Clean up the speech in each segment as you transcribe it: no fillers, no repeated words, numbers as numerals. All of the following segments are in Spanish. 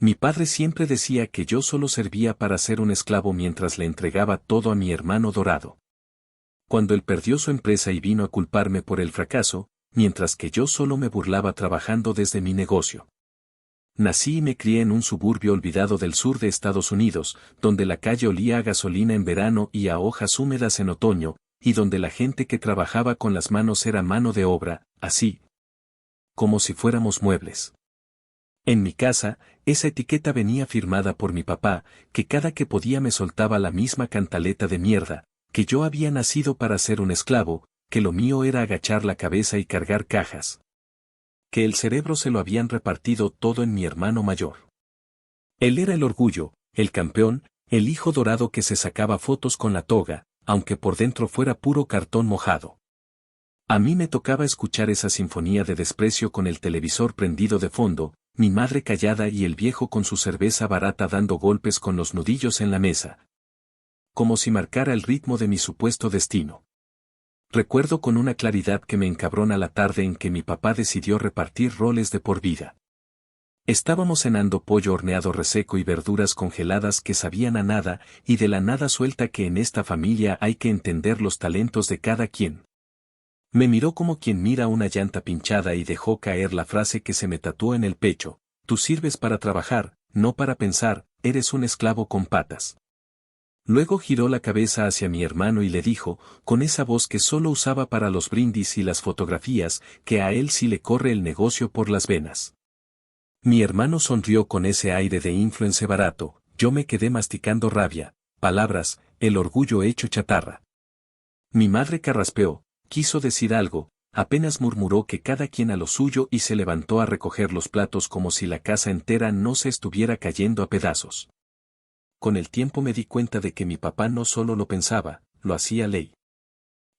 Mi padre siempre decía que yo solo servía para ser un esclavo mientras le entregaba todo a mi hermano Dorado. Cuando él perdió su empresa y vino a culparme por el fracaso, mientras que yo solo me burlaba trabajando desde mi negocio. Nací y me crié en un suburbio olvidado del sur de Estados Unidos, donde la calle olía a gasolina en verano y a hojas húmedas en otoño, y donde la gente que trabajaba con las manos era mano de obra, así como si fuéramos muebles. En mi casa, esa etiqueta venía firmada por mi papá, que cada que podía me soltaba la misma cantaleta de mierda, que yo había nacido para ser un esclavo, que lo mío era agachar la cabeza y cargar cajas. Que el cerebro se lo habían repartido todo en mi hermano mayor. Él era el orgullo, el campeón, el hijo dorado que se sacaba fotos con la toga, aunque por dentro fuera puro cartón mojado. A mí me tocaba escuchar esa sinfonía de desprecio con el televisor prendido de fondo, mi madre callada y el viejo con su cerveza barata dando golpes con los nudillos en la mesa. Como si marcara el ritmo de mi supuesto destino. Recuerdo con una claridad que me encabrona la tarde en que mi papá decidió repartir roles de por vida. Estábamos cenando pollo horneado reseco y verduras congeladas que sabían a nada, y de la nada suelta que en esta familia hay que entender los talentos de cada quien. Me miró como quien mira una llanta pinchada y dejó caer la frase que se me tatuó en el pecho: tú sirves para trabajar, no para pensar, eres un esclavo con patas. Luego giró la cabeza hacia mi hermano y le dijo, con esa voz que solo usaba para los brindis y las fotografías, que a él sí le corre el negocio por las venas. Mi hermano sonrió con ese aire de influence barato, yo me quedé masticando rabia, palabras, el orgullo hecho chatarra. Mi madre carraspeó, quiso decir algo, apenas murmuró que cada quien a lo suyo y se levantó a recoger los platos como si la casa entera no se estuviera cayendo a pedazos. Con el tiempo me di cuenta de que mi papá no solo lo pensaba, lo hacía ley.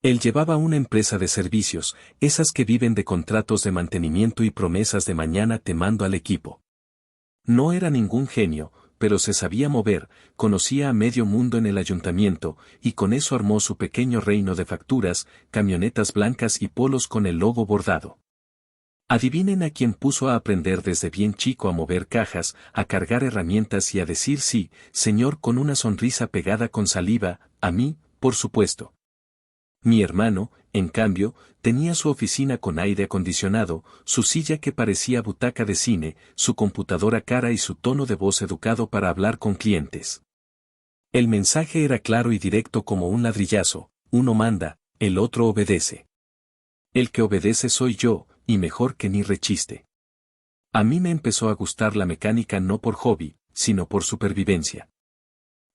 Él llevaba una empresa de servicios, esas que viven de contratos de mantenimiento y promesas de mañana te mando al equipo. No era ningún genio, pero se sabía mover, conocía a medio mundo en el ayuntamiento, y con eso armó su pequeño reino de facturas, camionetas blancas y polos con el logo bordado. Adivinen a quién puso a aprender desde bien chico a mover cajas, a cargar herramientas y a decir sí, señor, con una sonrisa pegada con saliva, a mí, por supuesto. Mi hermano, en cambio, tenía su oficina con aire acondicionado, su silla que parecía butaca de cine, su computadora cara y su tono de voz educado para hablar con clientes. El mensaje era claro y directo como un ladrillazo: uno manda, el otro obedece. El que obedece soy yo, y mejor que ni rechiste. A mí me empezó a gustar la mecánica no por hobby, sino por supervivencia.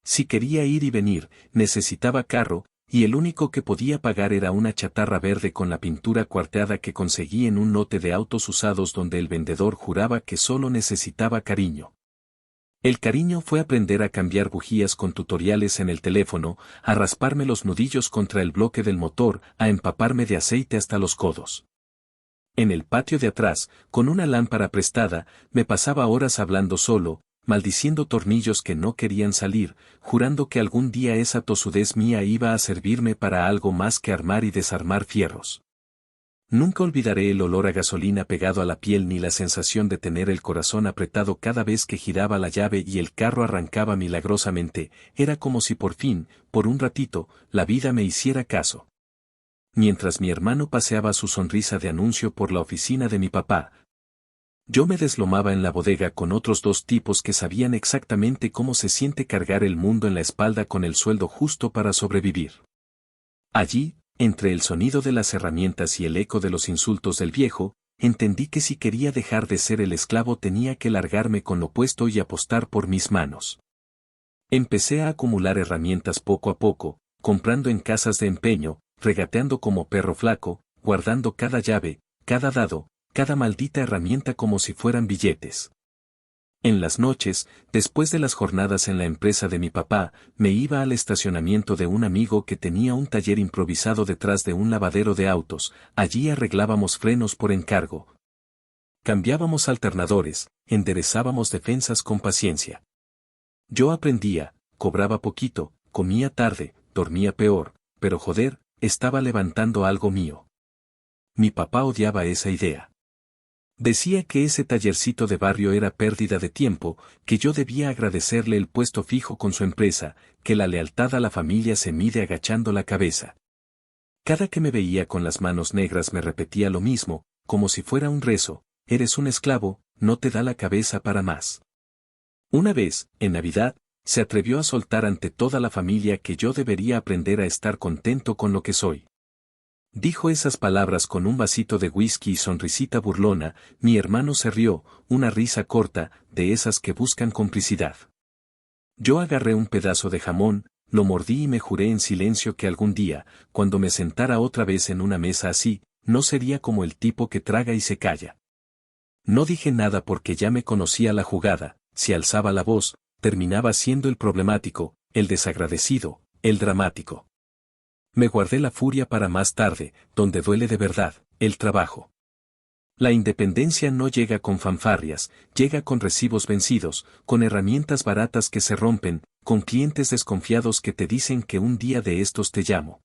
Si quería ir y venir, necesitaba carro, y el único que podía pagar era una chatarra verde con la pintura cuarteada que conseguí en un lote de autos usados donde el vendedor juraba que solo necesitaba cariño. El cariño fue aprender a cambiar bujías con tutoriales en el teléfono, a rasparme los nudillos contra el bloque del motor, a empaparme de aceite hasta los codos. En el patio de atrás, con una lámpara prestada, me pasaba horas hablando solo, maldiciendo tornillos que no querían salir, jurando que algún día esa tosudez mía iba a servirme para algo más que armar y desarmar fierros. Nunca olvidaré el olor a gasolina pegado a la piel ni la sensación de tener el corazón apretado cada vez que giraba la llave y el carro arrancaba milagrosamente, era como si por fin, por un ratito, la vida me hiciera caso. Mientras mi hermano paseaba su sonrisa de anuncio por la oficina de mi papá, yo me deslomaba en la bodega con otros dos tipos que sabían exactamente cómo se siente cargar el mundo en la espalda con el sueldo justo para sobrevivir. Allí, entre el sonido de las herramientas y el eco de los insultos del viejo, entendí que si quería dejar de ser el esclavo tenía que largarme con lo puesto y apostar por mis manos. Empecé a acumular herramientas poco a poco, comprando en casas de empeño, regateando como perro flaco, guardando cada llave, cada dado, cada maldita herramienta como si fueran billetes. En las noches, después de las jornadas en la empresa de mi papá, me iba al estacionamiento de un amigo que tenía un taller improvisado detrás de un lavadero de autos, allí arreglábamos frenos por encargo. Cambiábamos alternadores, enderezábamos defensas con paciencia. Yo aprendía, cobraba poquito, comía tarde, dormía peor, pero joder, estaba levantando algo mío. Mi papá odiaba esa idea. Decía que ese tallercito de barrio era pérdida de tiempo, que yo debía agradecerle el puesto fijo con su empresa, que la lealtad a la familia se mide agachando la cabeza. Cada que me veía con las manos negras me repetía lo mismo, como si fuera un rezo: eres un esclavo, no te da la cabeza para más. Una vez, en Navidad, se atrevió a soltar ante toda la familia que yo debería aprender a estar contento con lo que soy. Dijo esas palabras con un vasito de whisky y sonrisita burlona. Mi hermano se rió, una risa corta, de esas que buscan complicidad. Yo agarré un pedazo de jamón, lo mordí y me juré en silencio que algún día, cuando me sentara otra vez en una mesa así, no sería como el tipo que traga y se calla. No dije nada porque ya me conocía la jugada: si alzaba la voz, terminaba siendo el problemático, el desagradecido, el dramático. Me guardé la furia para más tarde, donde duele de verdad, el trabajo. La independencia no llega con fanfarrias, llega con recibos vencidos, con herramientas baratas que se rompen, con clientes desconfiados que te dicen que un día de estos te llamo.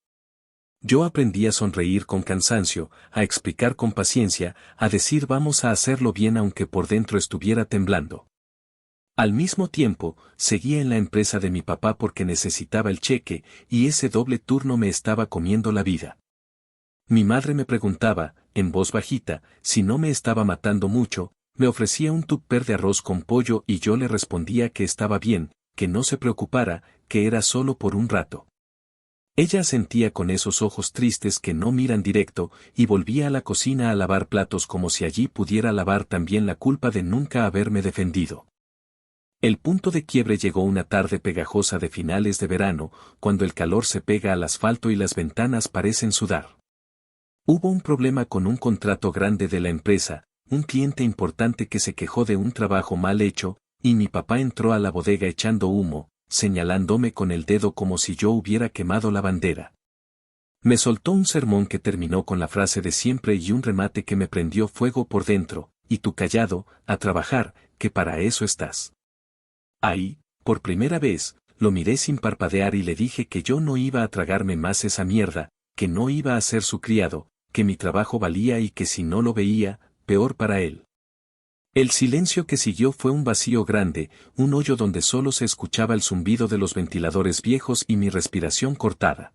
Yo aprendí a sonreír con cansancio, a explicar con paciencia, a decir vamos a hacerlo bien aunque por dentro estuviera temblando. Al mismo tiempo, seguía en la empresa de mi papá porque necesitaba el cheque, y ese doble turno me estaba comiendo la vida. Mi madre me preguntaba, en voz bajita, si no me estaba matando mucho, me ofrecía un tupper de arroz con pollo y yo le respondía que estaba bien, que no se preocupara, que era solo por un rato. Ella asentía con esos ojos tristes que no miran directo, y volvía a la cocina a lavar platos como si allí pudiera lavar también la culpa de nunca haberme defendido. El punto de quiebre llegó una tarde pegajosa de finales de verano, cuando el calor se pega al asfalto y las ventanas parecen sudar. Hubo un problema con un contrato grande de la empresa, un cliente importante que se quejó de un trabajo mal hecho, y mi papá entró a la bodega echando humo, señalándome con el dedo como si yo hubiera quemado la bandera. Me soltó un sermón que terminó con la frase de siempre y un remate que me prendió fuego por dentro: y tú callado, a trabajar, que para eso estás. Ahí, por primera vez, lo miré sin parpadear y le dije que yo no iba a tragarme más esa mierda, que no iba a ser su criado, que mi trabajo valía y que si no lo veía, peor para él. El silencio que siguió fue un vacío grande, un hoyo donde solo se escuchaba el zumbido de los ventiladores viejos y mi respiración cortada.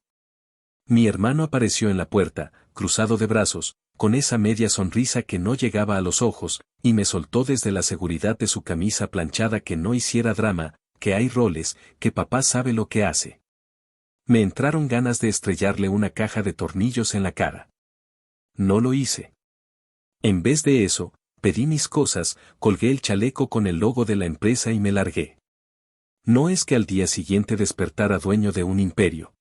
Mi hermano apareció en la puerta, cruzado de brazos, con esa media sonrisa que no llegaba a los ojos, y me soltó desde la seguridad de su camisa planchada que no hiciera drama, que hay roles, que papá sabe lo que hace. Me entraron ganas de estrellarle una caja de tornillos en la cara. No lo hice. En vez de eso, pedí mis cosas, colgué el chaleco con el logo de la empresa y me largué. No es que al día siguiente despertara dueño de un imperio.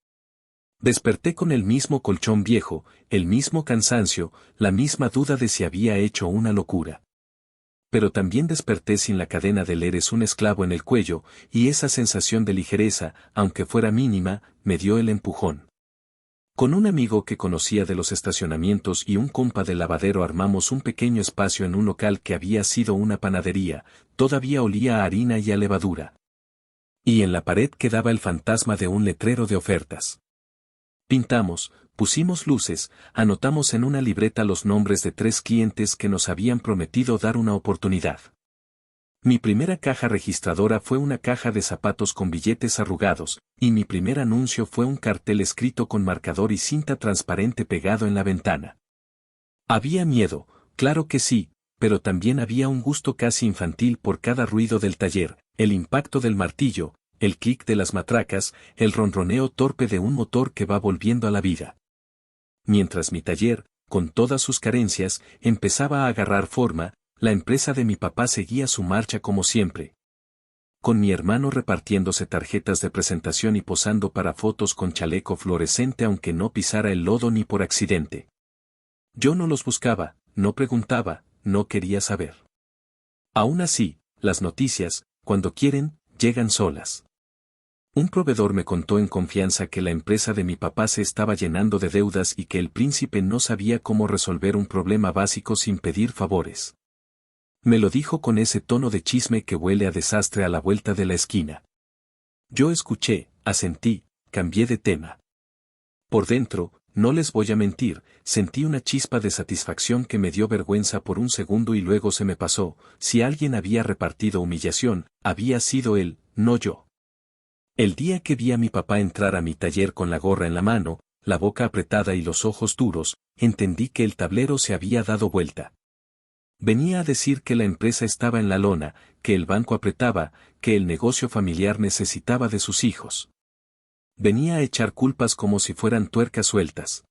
Desperté con el mismo colchón viejo, el mismo cansancio, la misma duda de si había hecho una locura. Pero también desperté sin la cadena del eres un esclavo en el cuello, y esa sensación de ligereza, aunque fuera mínima, me dio el empujón. Con un amigo que conocía de los estacionamientos y un compa del lavadero armamos un pequeño espacio en un local que había sido una panadería, todavía olía a harina y a levadura. Y en la pared quedaba el fantasma de un letrero de ofertas. Pintamos, pusimos luces, anotamos en una libreta los nombres de 3 clientes que nos habían prometido dar una oportunidad. Mi primera caja registradora fue una caja de zapatos con billetes arrugados, y mi primer anuncio fue un cartel escrito con marcador y cinta transparente pegado en la ventana. Había miedo, claro que sí, pero también había un gusto casi infantil por cada ruido del taller, el impacto del martillo, el clic de las matracas, el ronroneo torpe de un motor que va volviendo a la vida. Mientras mi taller, con todas sus carencias, empezaba a agarrar forma, la empresa de mi papá seguía su marcha como siempre. Con mi hermano repartiéndose tarjetas de presentación y posando para fotos con chaleco fluorescente aunque no pisara el lodo ni por accidente. Yo no los buscaba, no preguntaba, no quería saber. Aún así, las noticias, cuando quieren, llegan solas. Un proveedor me contó en confianza que la empresa de mi papá se estaba llenando de deudas y que el príncipe no sabía cómo resolver un problema básico sin pedir favores. Me lo dijo con ese tono de chisme que huele a desastre a la vuelta de la esquina. Yo escuché, asentí, cambié de tema. Por dentro, no les voy a mentir, sentí una chispa de satisfacción que me dio vergüenza por un segundo y luego se me pasó. Si alguien había repartido humillación, había sido él, no yo. El día que vi a mi papá entrar a mi taller con la gorra en la mano, la boca apretada y los ojos duros, entendí que el tablero se había dado vuelta. Venía a decir que la empresa estaba en la lona, que el banco apretaba, que el negocio familiar necesitaba de sus hijos. Venía a echar culpas como si fueran tuercas sueltas.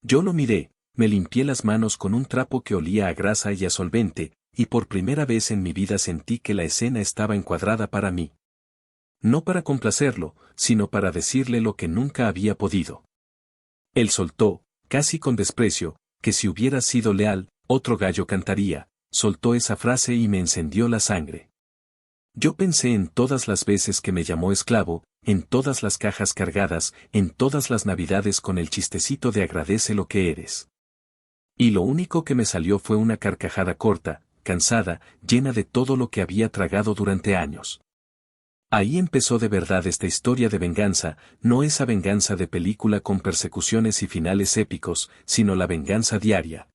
Yo lo miré, me limpié las manos con un trapo que olía a grasa y a solvente, y por primera vez en mi vida sentí que la escena estaba encuadrada para mí. No para complacerlo, sino para decirle lo que nunca había podido. Él soltó, casi con desprecio, que si hubiera sido leal, otro gallo cantaría. Soltó esa frase y me encendió la sangre. Yo pensé en todas las veces que me llamó esclavo, en todas las cajas cargadas, en todas las navidades con el chistecito de agradece lo que eres. Y lo único que me salió fue una carcajada corta, cansada, llena de todo lo que había tragado durante años. Ahí empezó de verdad esta historia de venganza, no esa venganza de película con persecuciones y finales épicos, sino la venganza diaria.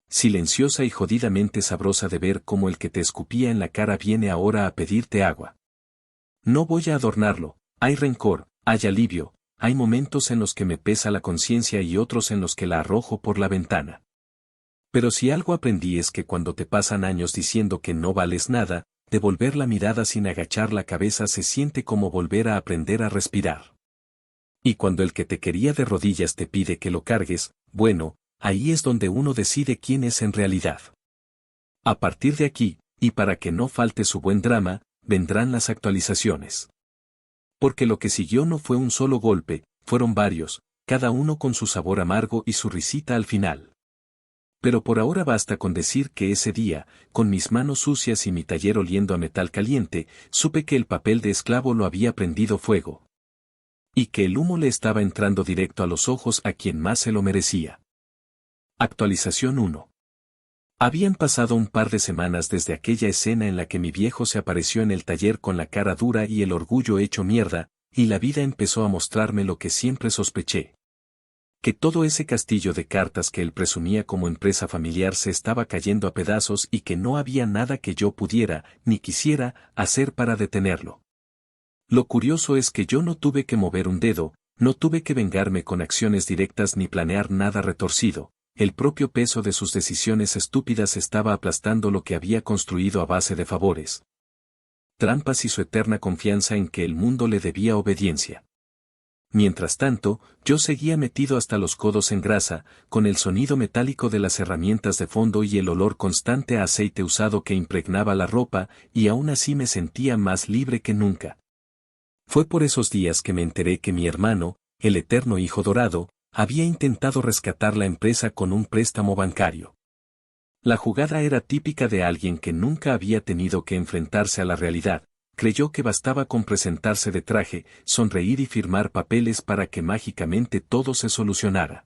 Silenciosa y jodidamente sabrosa de ver cómo el que te escupía en la cara viene ahora a pedirte agua. No voy a adornarlo, hay rencor, hay alivio, hay momentos en los que me pesa la conciencia y otros en los que la arrojo por la ventana. Pero si algo aprendí es que cuando te pasan años diciendo que no vales nada, devolver la mirada sin agachar la cabeza se siente como volver a aprender a respirar. Y cuando el que te quería de rodillas te pide que lo cargues, bueno, ahí es donde uno decide quién es en realidad. A partir de aquí, y para que no falte su buen drama, vendrán las actualizaciones. Porque lo que siguió no fue un solo golpe, fueron varios, cada uno con su sabor amargo y su risita al final. Pero por ahora basta con decir que ese día, con mis manos sucias y mi taller oliendo a metal caliente, supe que el papel de esclavo lo había prendido fuego. Y que el humo le estaba entrando directo a los ojos a quien más se lo merecía. Actualización 1. Habían pasado un par de semanas desde aquella escena en la que mi viejo se apareció en el taller con la cara dura y el orgullo hecho mierda, y la vida empezó a mostrarme lo que siempre sospeché. Que todo ese castillo de cartas que él presumía como empresa familiar se estaba cayendo a pedazos y que no había nada que yo pudiera, ni quisiera, hacer para detenerlo. Lo curioso es que yo no tuve que mover un dedo, no tuve que vengarme con acciones directas ni planear nada retorcido. El propio peso de sus decisiones estúpidas estaba aplastando lo que había construido a base de favores, trampas y su eterna confianza en que el mundo le debía obediencia. Mientras tanto, yo seguía metido hasta los codos en grasa, con el sonido metálico de las herramientas de fondo y el olor constante a aceite usado que impregnaba la ropa, y aún así me sentía más libre que nunca. Fue por esos días que me enteré que mi hermano, el eterno hijo dorado, había intentado rescatar la empresa con un préstamo bancario. La jugada era típica de alguien que nunca había tenido que enfrentarse a la realidad. Creyó que bastaba con presentarse de traje, sonreír y firmar papeles para que mágicamente todo se solucionara.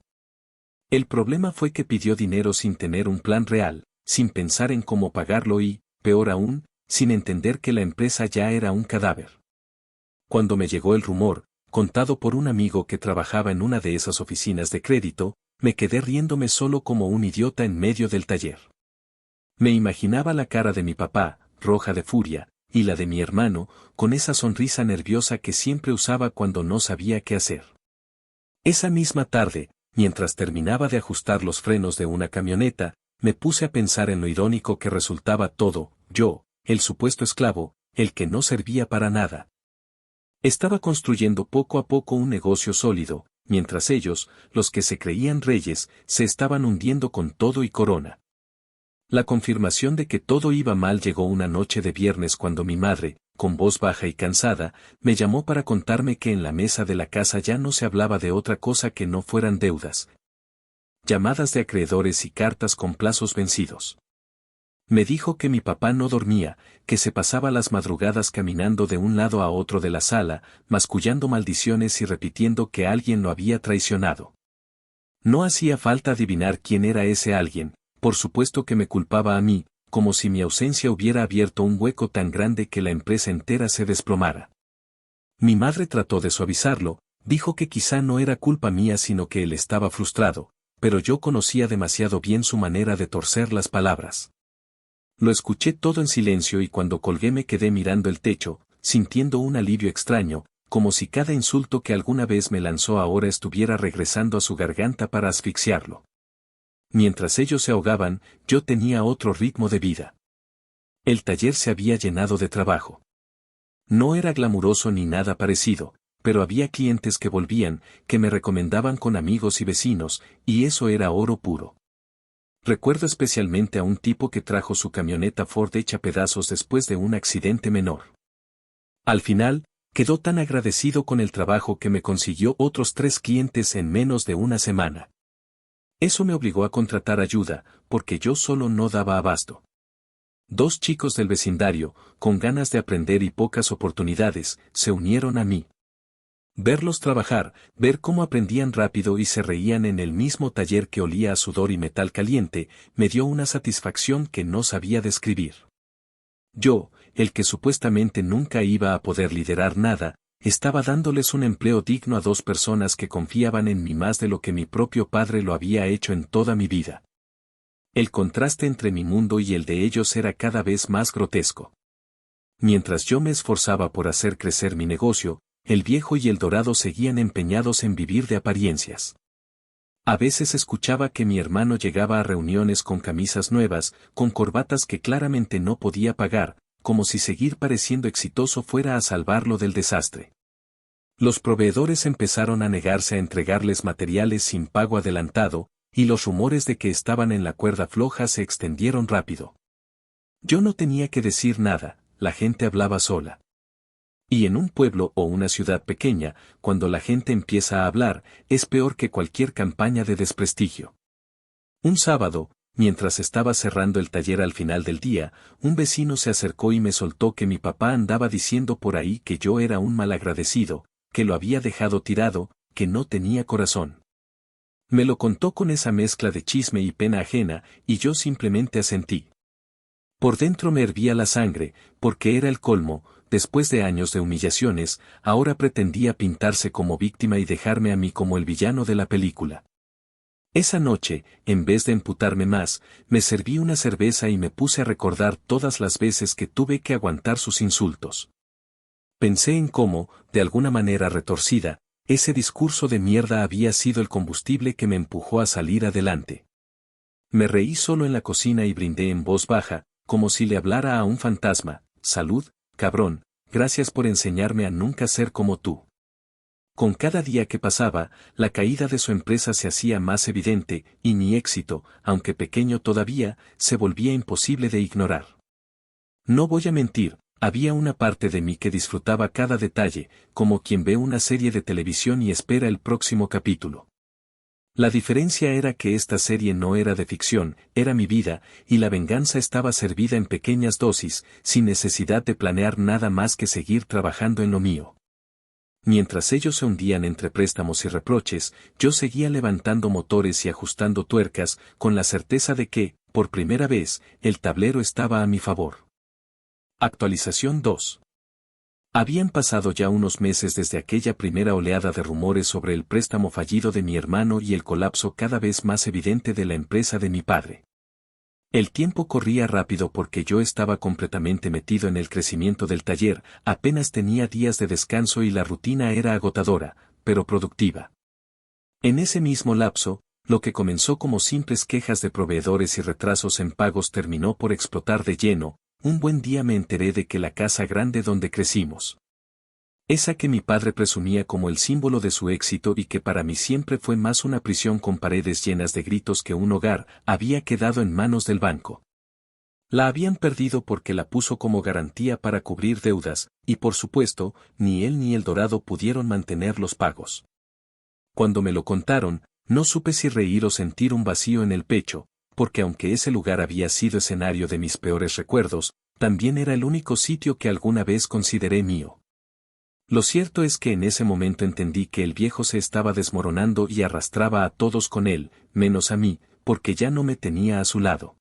El problema fue que pidió dinero sin tener un plan real, sin pensar en cómo pagarlo y, peor aún, sin entender que la empresa ya era un cadáver. Cuando me llegó el rumor, contado por un amigo que trabajaba en una de esas oficinas de crédito, me quedé riéndome solo como un idiota en medio del taller. Me imaginaba la cara de mi papá, roja de furia, y la de mi hermano, con esa sonrisa nerviosa que siempre usaba cuando no sabía qué hacer. Esa misma tarde, mientras terminaba de ajustar los frenos de una camioneta, me puse a pensar en lo irónico que resultaba todo, yo, el supuesto esclavo, el que no servía para nada. Estaba construyendo poco a poco un negocio sólido, mientras ellos, los que se creían reyes, se estaban hundiendo con todo y corona. La confirmación de que todo iba mal llegó una noche de viernes cuando mi madre, con voz baja y cansada, me llamó para contarme que en la mesa de la casa ya no se hablaba de otra cosa que no fueran deudas, llamadas de acreedores y cartas con plazos vencidos. Me dijo que mi papá no dormía, que se pasaba las madrugadas caminando de un lado a otro de la sala, mascullando maldiciones y repitiendo que alguien lo había traicionado. No hacía falta adivinar quién era ese alguien, por supuesto que me culpaba a mí, como si mi ausencia hubiera abierto un hueco tan grande que la empresa entera se desplomara. Mi madre trató de suavizarlo, Dijo que quizá no era culpa mía sino que él estaba frustrado, pero yo conocía demasiado bien su manera de torcer las palabras. Lo escuché todo en silencio y cuando colgué me quedé mirando el techo, sintiendo un alivio extraño, como si cada insulto que alguna vez me lanzó ahora estuviera regresando a su garganta para asfixiarlo. Mientras ellos se ahogaban, yo tenía otro ritmo de vida. El taller se había llenado de trabajo. No era glamuroso ni nada parecido, pero había clientes que volvían, que me recomendaban con amigos y vecinos, y eso era oro puro. Recuerdo especialmente a un tipo que trajo su camioneta Ford hecha pedazos después de un accidente menor. Al final, quedó tan agradecido con el trabajo que me consiguió otros 3 clientes en menos de una semana. Eso me obligó a contratar ayuda, porque yo solo no daba abasto. 2 chicos del vecindario, con ganas de aprender y pocas oportunidades, se unieron a mí. Verlos trabajar, ver cómo aprendían rápido y se reían en el mismo taller que olía a sudor y metal caliente, me dio una satisfacción que no sabía describir. Yo, el que supuestamente nunca iba a poder liderar nada, estaba dándoles un empleo digno a 2 personas que confiaban en mí más de lo que mi propio padre lo había hecho en toda mi vida. El contraste entre mi mundo y el de ellos era cada vez más grotesco. Mientras yo me esforzaba por hacer crecer mi negocio, el viejo y el dorado seguían empeñados en vivir de apariencias. A veces escuchaba que mi hermano llegaba a reuniones con camisas nuevas, con corbatas que claramente no podía pagar, como si seguir pareciendo exitoso fuera a salvarlo del desastre. Los proveedores empezaron a negarse a entregarles materiales sin pago adelantado, y los rumores de que estaban en la cuerda floja se extendieron rápido. Yo no tenía que decir nada, la gente hablaba sola. Y en un pueblo o una ciudad pequeña, cuando la gente empieza a hablar, es peor que cualquier campaña de desprestigio. Un sábado, mientras estaba cerrando el taller al final del día, un vecino se acercó y me soltó que mi papá andaba diciendo por ahí que yo era un malagradecido, que lo había dejado tirado, que no tenía corazón. Me lo contó con esa mezcla de chisme y pena ajena, y yo simplemente asentí. Por dentro me hervía la sangre, porque era el colmo. Después de años de humillaciones, ahora pretendía pintarse como víctima y dejarme a mí como el villano de la película. Esa noche, en vez de emputarme más, me serví una cerveza y me puse a recordar todas las veces que tuve que aguantar sus insultos. Pensé en cómo, de alguna manera retorcida, ese discurso de mierda había sido el combustible que me empujó a salir adelante. Me reí solo en la cocina y brindé en voz baja, como si le hablara a un fantasma: salud, cabrón, gracias por enseñarme a nunca ser como tú. Con cada día que pasaba, la caída de su empresa se hacía más evidente, y mi éxito, aunque pequeño todavía, se volvía imposible de ignorar. No voy a mentir, había una parte de mí que disfrutaba cada detalle, como quien ve una serie de televisión y espera el próximo capítulo. La diferencia era que esta serie no era de ficción, era mi vida, y la venganza estaba servida en pequeñas dosis, sin necesidad de planear nada más que seguir trabajando en lo mío. Mientras ellos se hundían entre préstamos y reproches, yo seguía levantando motores y ajustando tuercas, con la certeza de que, por primera vez, el tablero estaba a mi favor. Actualización 2. Habían pasado ya unos meses desde aquella primera oleada de rumores sobre el préstamo fallido de mi hermano y el colapso cada vez más evidente de la empresa de mi padre. El tiempo corría rápido porque yo estaba completamente metido en el crecimiento del taller, apenas tenía días de descanso y la rutina era agotadora, pero productiva. En ese mismo lapso, lo que comenzó como simples quejas de proveedores y retrasos en pagos terminó por explotar de lleno. Un buen día me enteré de que la casa grande donde crecimos, esa que mi padre presumía como el símbolo de su éxito y que para mí siempre fue más una prisión con paredes llenas de gritos que un hogar, había quedado en manos del banco. La habían perdido porque la puso como garantía para cubrir deudas, y por supuesto, ni él ni el Dorado pudieron mantener los pagos. Cuando me lo contaron, no supe si reír o sentir un vacío en el pecho, porque aunque ese lugar había sido escenario de mis peores recuerdos, también era el único sitio que alguna vez consideré mío. Lo cierto es que en ese momento entendí que el viejo se estaba desmoronando y arrastraba a todos con él, menos a mí, porque ya no me tenía a su lado.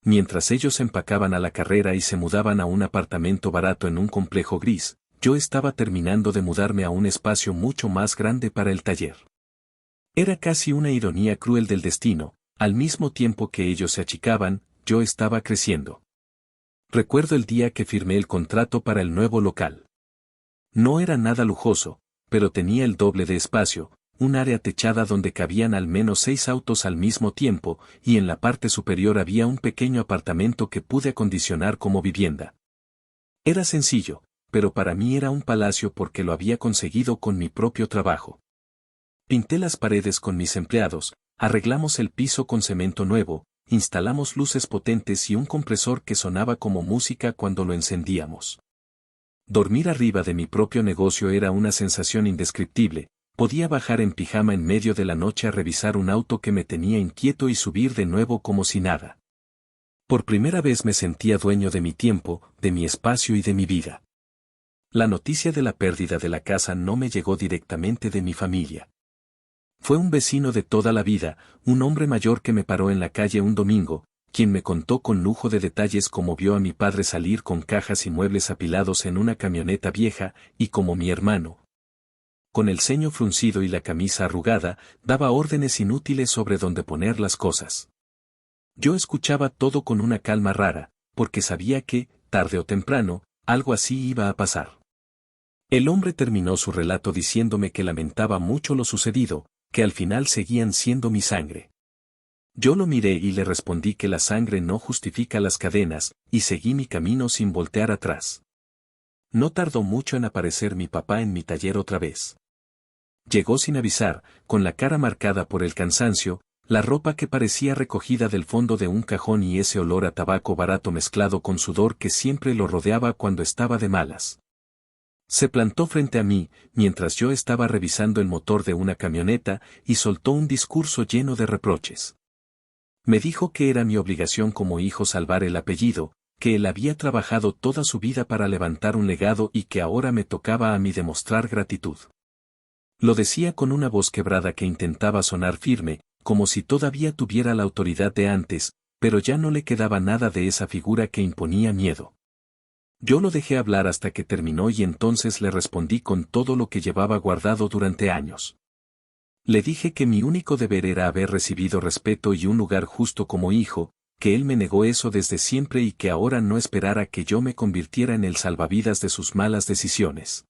Mientras ellos empacaban a la carrera y se mudaban a un apartamento barato en un complejo gris, yo estaba terminando de mudarme a un espacio mucho más grande para el taller. Era casi una ironía cruel del destino, al mismo tiempo que ellos se achicaban, yo estaba creciendo. Recuerdo el día que firmé el contrato para el nuevo local. No era nada lujoso, pero tenía el doble de espacio, un área techada donde cabían al menos 6 autos al mismo tiempo, y en la parte superior había un pequeño apartamento que pude acondicionar como vivienda. Era sencillo, pero para mí era un palacio porque lo había conseguido con mi propio trabajo. Pinté las paredes con mis empleados, arreglamos el piso con cemento nuevo, instalamos luces potentes y un compresor que sonaba como música cuando lo encendíamos. Dormir arriba de mi propio negocio era una sensación indescriptible. Podía bajar en pijama en medio de la noche a revisar un auto que me tenía inquieto y subir de nuevo como si nada. Por primera vez me sentía dueño de mi tiempo, de mi espacio y de mi vida. La noticia de la pérdida de la casa no me llegó directamente de mi familia. Fue un vecino de toda la vida, un hombre mayor que me paró en la calle un domingo, quien me contó con lujo de detalles cómo vio a mi padre salir con cajas y muebles apilados en una camioneta vieja, y cómo mi hermano, con el ceño fruncido y la camisa arrugada, daba órdenes inútiles sobre dónde poner las cosas. Yo escuchaba todo con una calma rara, porque sabía que, tarde o temprano, algo así iba a pasar. El hombre terminó su relato diciéndome que lamentaba mucho lo sucedido, que al final seguían siendo mi sangre. Yo lo miré y le respondí que la sangre no justifica las cadenas, y seguí mi camino sin voltear atrás. No tardó mucho en aparecer mi papá en mi taller otra vez. Llegó sin avisar, con la cara marcada por el cansancio, la ropa que parecía recogida del fondo de un cajón y ese olor a tabaco barato mezclado con sudor que siempre lo rodeaba cuando estaba de malas. Se plantó frente a mí, mientras yo estaba revisando el motor de una camioneta, y soltó un discurso lleno de reproches. Me dijo que era mi obligación como hijo salvar el apellido, que él había trabajado toda su vida para levantar un legado y que ahora me tocaba a mí demostrar gratitud. Lo decía con una voz quebrada que intentaba sonar firme, como si todavía tuviera la autoridad de antes, pero ya no le quedaba nada de esa figura que imponía miedo. Yo lo dejé hablar hasta que terminó y entonces le respondí con todo lo que llevaba guardado durante años. Le dije que mi único deber era haber recibido respeto y un lugar justo como hijo, que él me negó eso desde siempre y que ahora no esperara que yo me convirtiera en el salvavidas de sus malas decisiones.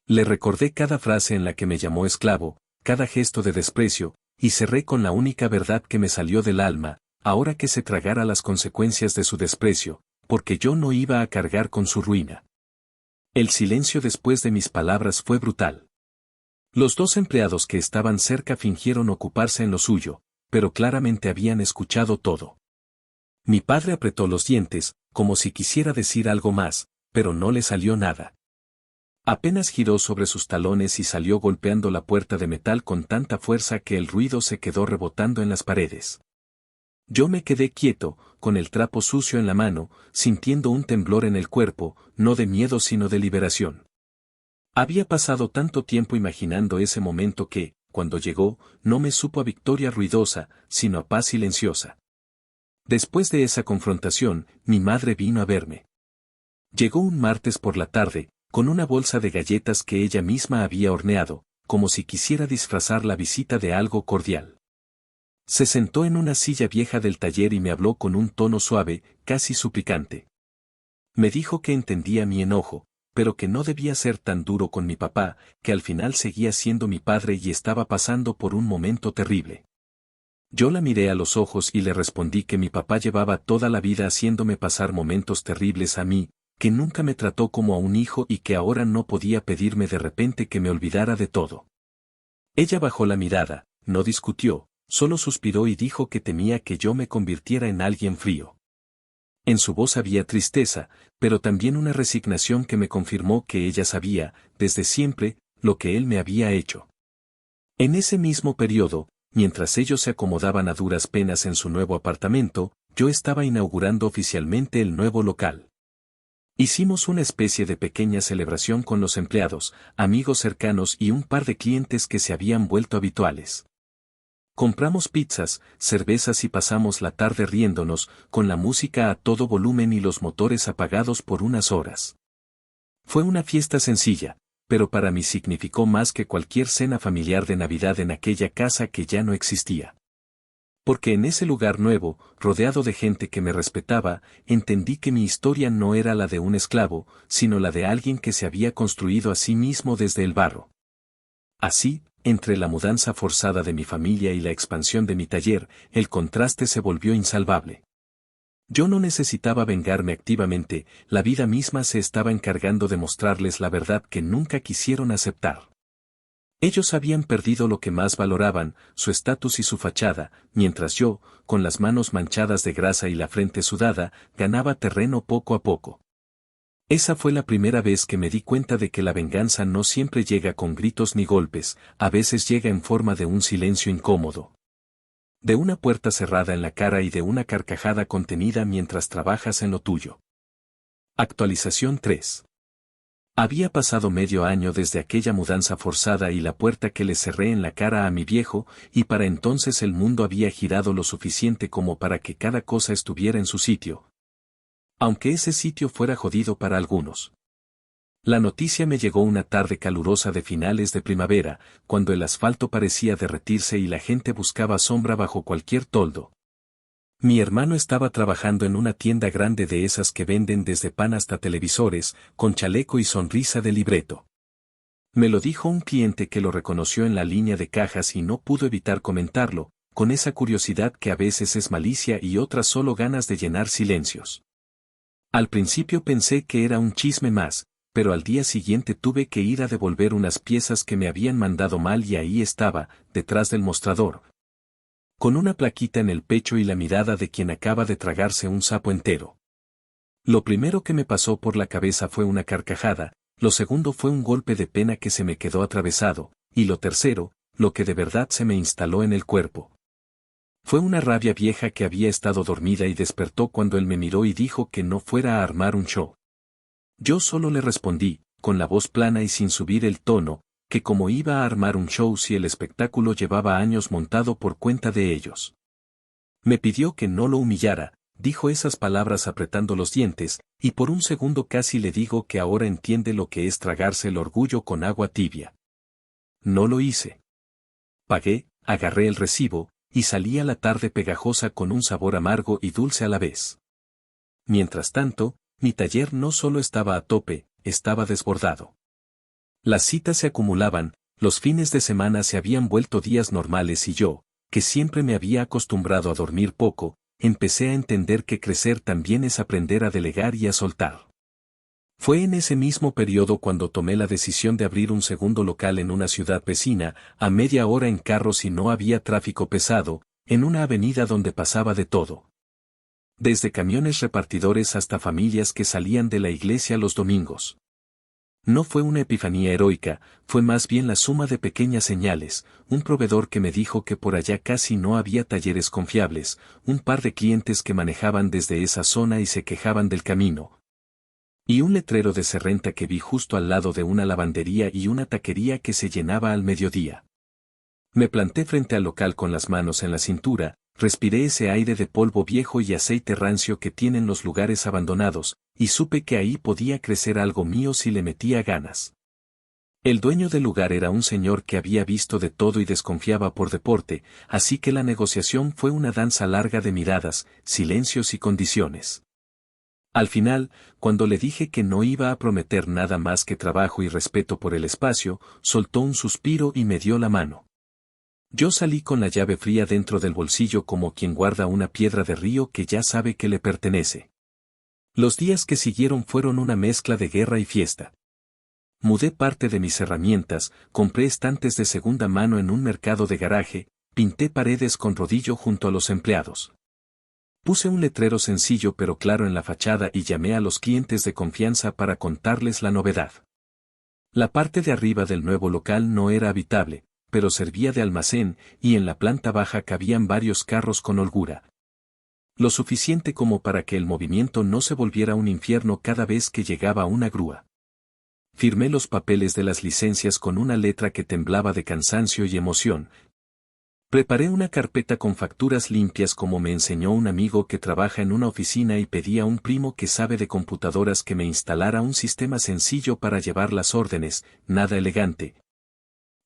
Le recordé cada frase en la que me llamó esclavo, cada gesto de desprecio, y cerré con la única verdad que me salió del alma, ahora que se tragara las consecuencias de su desprecio, porque yo no iba a cargar con su ruina. El silencio después de mis palabras fue brutal. Los 2 empleados que estaban cerca fingieron ocuparse en lo suyo, pero claramente habían escuchado todo. Mi padre apretó los dientes, como si quisiera decir algo más, pero no le salió nada. Apenas giró sobre sus talones y salió golpeando la puerta de metal con tanta fuerza que el ruido se quedó rebotando en las paredes. Yo me quedé quieto, con el trapo sucio en la mano, sintiendo un temblor en el cuerpo, no de miedo sino de liberación. Había pasado tanto tiempo imaginando ese momento que, cuando llegó, no me supo a victoria ruidosa, sino a paz silenciosa. Después de esa confrontación, mi madre vino a verme. Llegó un martes por la tarde, con una bolsa de galletas que ella misma había horneado, como si quisiera disfrazar la visita de algo cordial. Se sentó en una silla vieja del taller y me habló con un tono suave, casi suplicante. Me dijo que entendía mi enojo, pero que no debía ser tan duro con mi papá, que al final seguía siendo mi padre y estaba pasando por un momento terrible. Yo la miré a los ojos y le respondí que mi papá llevaba toda la vida haciéndome pasar momentos terribles a mí, que nunca me trató como a un hijo y que ahora no podía pedirme de repente que me olvidara de todo. Ella bajó la mirada, no discutió, solo suspiró y dijo que temía que yo me convirtiera en alguien frío. En su voz había tristeza, pero también una resignación que me confirmó que ella sabía, desde siempre, lo que él me había hecho. En ese mismo periodo, mientras ellos se acomodaban a duras penas en su nuevo apartamento, yo estaba inaugurando oficialmente el nuevo local. Hicimos una especie de pequeña celebración con los empleados, amigos cercanos y un par de clientes que se habían vuelto habituales. Compramos pizzas, cervezas y pasamos la tarde riéndonos, con la música a todo volumen y los motores apagados por unas horas. Fue una fiesta sencilla, pero para mí significó más que cualquier cena familiar de Navidad en aquella casa que ya no existía. Porque en ese lugar nuevo, rodeado de gente que me respetaba, entendí que mi historia no era la de un esclavo, sino la de alguien que se había construido a sí mismo desde el barro. Así, entre la mudanza forzada de mi familia y la expansión de mi taller, el contraste se volvió insalvable. Yo no necesitaba vengarme activamente, la vida misma se estaba encargando de mostrarles la verdad que nunca quisieron aceptar. Ellos habían perdido lo que más valoraban, su estatus y su fachada, mientras yo, con las manos manchadas de grasa y la frente sudada, ganaba terreno poco a poco. Esa fue la primera vez que me di cuenta de que la venganza no siempre llega con gritos ni golpes, a veces llega en forma de un silencio incómodo. De una puerta cerrada en la cara y de una carcajada contenida mientras trabajas en lo tuyo. Actualización 3. Había pasado medio año desde aquella mudanza forzada y la puerta que le cerré en la cara a mi viejo, y para entonces el mundo había girado lo suficiente como para que cada cosa estuviera en su sitio. Aunque ese sitio fuera jodido para algunos. La noticia me llegó una tarde calurosa de finales de primavera, cuando el asfalto parecía derretirse y la gente buscaba sombra bajo cualquier toldo. Mi hermano estaba trabajando en una tienda grande de esas que venden desde pan hasta televisores, con chaleco y sonrisa de libreto. Me lo dijo un cliente que lo reconoció en la línea de cajas y no pudo evitar comentarlo, con esa curiosidad que a veces es malicia y otras solo ganas de llenar silencios. Al principio pensé que era un chisme más, pero al día siguiente tuve que ir a devolver unas piezas que me habían mandado mal y ahí estaba, detrás del mostrador, con una plaquita en el pecho y la mirada de quien acaba de tragarse un sapo entero. Lo primero que me pasó por la cabeza fue una carcajada, lo segundo fue un golpe de pena que se me quedó atravesado, y lo tercero, lo que de verdad se me instaló en el cuerpo. Fue una rabia vieja que había estado dormida y despertó cuando él me miró y dijo que no fuera a armar un show. Yo solo le respondí, con la voz plana y sin subir el tono, que como iba a armar un show si el espectáculo llevaba años montado por cuenta de ellos. Me pidió que no lo humillara, dijo esas palabras apretando los dientes, y por un segundo casi le digo que ahora entiende lo que es tragarse el orgullo con agua tibia. No lo hice. Pagué, agarré el recibo, y salí a la tarde pegajosa con un sabor amargo y dulce a la vez. Mientras tanto, mi taller no solo estaba a tope, estaba desbordado. Las citas se acumulaban, los fines de semana se habían vuelto días normales y yo, que siempre me había acostumbrado a dormir poco, empecé a entender que crecer también es aprender a delegar y a soltar. Fue en ese mismo periodo cuando tomé la decisión de abrir un segundo local en una ciudad vecina, a media hora en carro si no había tráfico pesado, en una avenida donde pasaba de todo. Desde camiones repartidores hasta familias que salían de la iglesia los domingos. No fue una epifanía heroica, fue más bien la suma de pequeñas señales, un proveedor que me dijo que por allá casi no había talleres confiables, un par de clientes que manejaban desde esa zona y se quejaban del camino. Y un letrero de serrenta que vi justo al lado de una lavandería y una taquería que se llenaba al mediodía. Me planté frente al local con las manos en la cintura, respiré ese aire de polvo viejo y aceite rancio que tienen los lugares abandonados, y supe que ahí podía crecer algo mío si le metía ganas. El dueño del lugar era un señor que había visto de todo y desconfiaba por deporte, así que la negociación fue una danza larga de miradas, silencios y condiciones. Al final, cuando le dije que no iba a prometer nada más que trabajo y respeto por el espacio, soltó un suspiro y me dio la mano. Yo salí con la llave fría dentro del bolsillo como quien guarda una piedra de río que ya sabe que le pertenece. Los días que siguieron fueron una mezcla de guerra y fiesta. Mudé parte de mis herramientas, compré estantes de segunda mano en un mercado de garaje, pinté paredes con rodillo junto a los empleados. Puse un letrero sencillo pero claro en la fachada y llamé a los clientes de confianza para contarles la novedad. La parte de arriba del nuevo local no era habitable, pero servía de almacén, y en la planta baja cabían varios carros con holgura. Lo suficiente como para que el movimiento no se volviera un infierno cada vez que llegaba una grúa. Firmé los papeles de las licencias con una letra que temblaba de cansancio y emoción. Preparé una carpeta con facturas limpias como me enseñó un amigo que trabaja en una oficina y pedí a un primo que sabe de computadoras que me instalara un sistema sencillo para llevar las órdenes, nada elegante.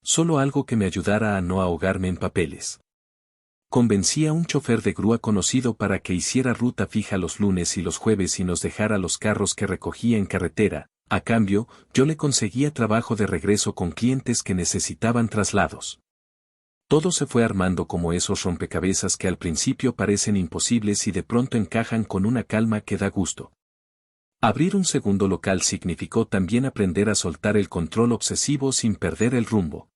Solo algo que me ayudara a no ahogarme en papeles. Convencí a un chofer de grúa conocido para que hiciera ruta fija los lunes y los jueves y nos dejara los carros que recogía en carretera. A cambio, yo le conseguía trabajo de regreso con clientes que necesitaban traslados. Todo se fue armando como esos rompecabezas que al principio parecen imposibles y de pronto encajan con una calma que da gusto. Abrir un segundo local significó también aprender a soltar el control obsesivo sin perder el rumbo.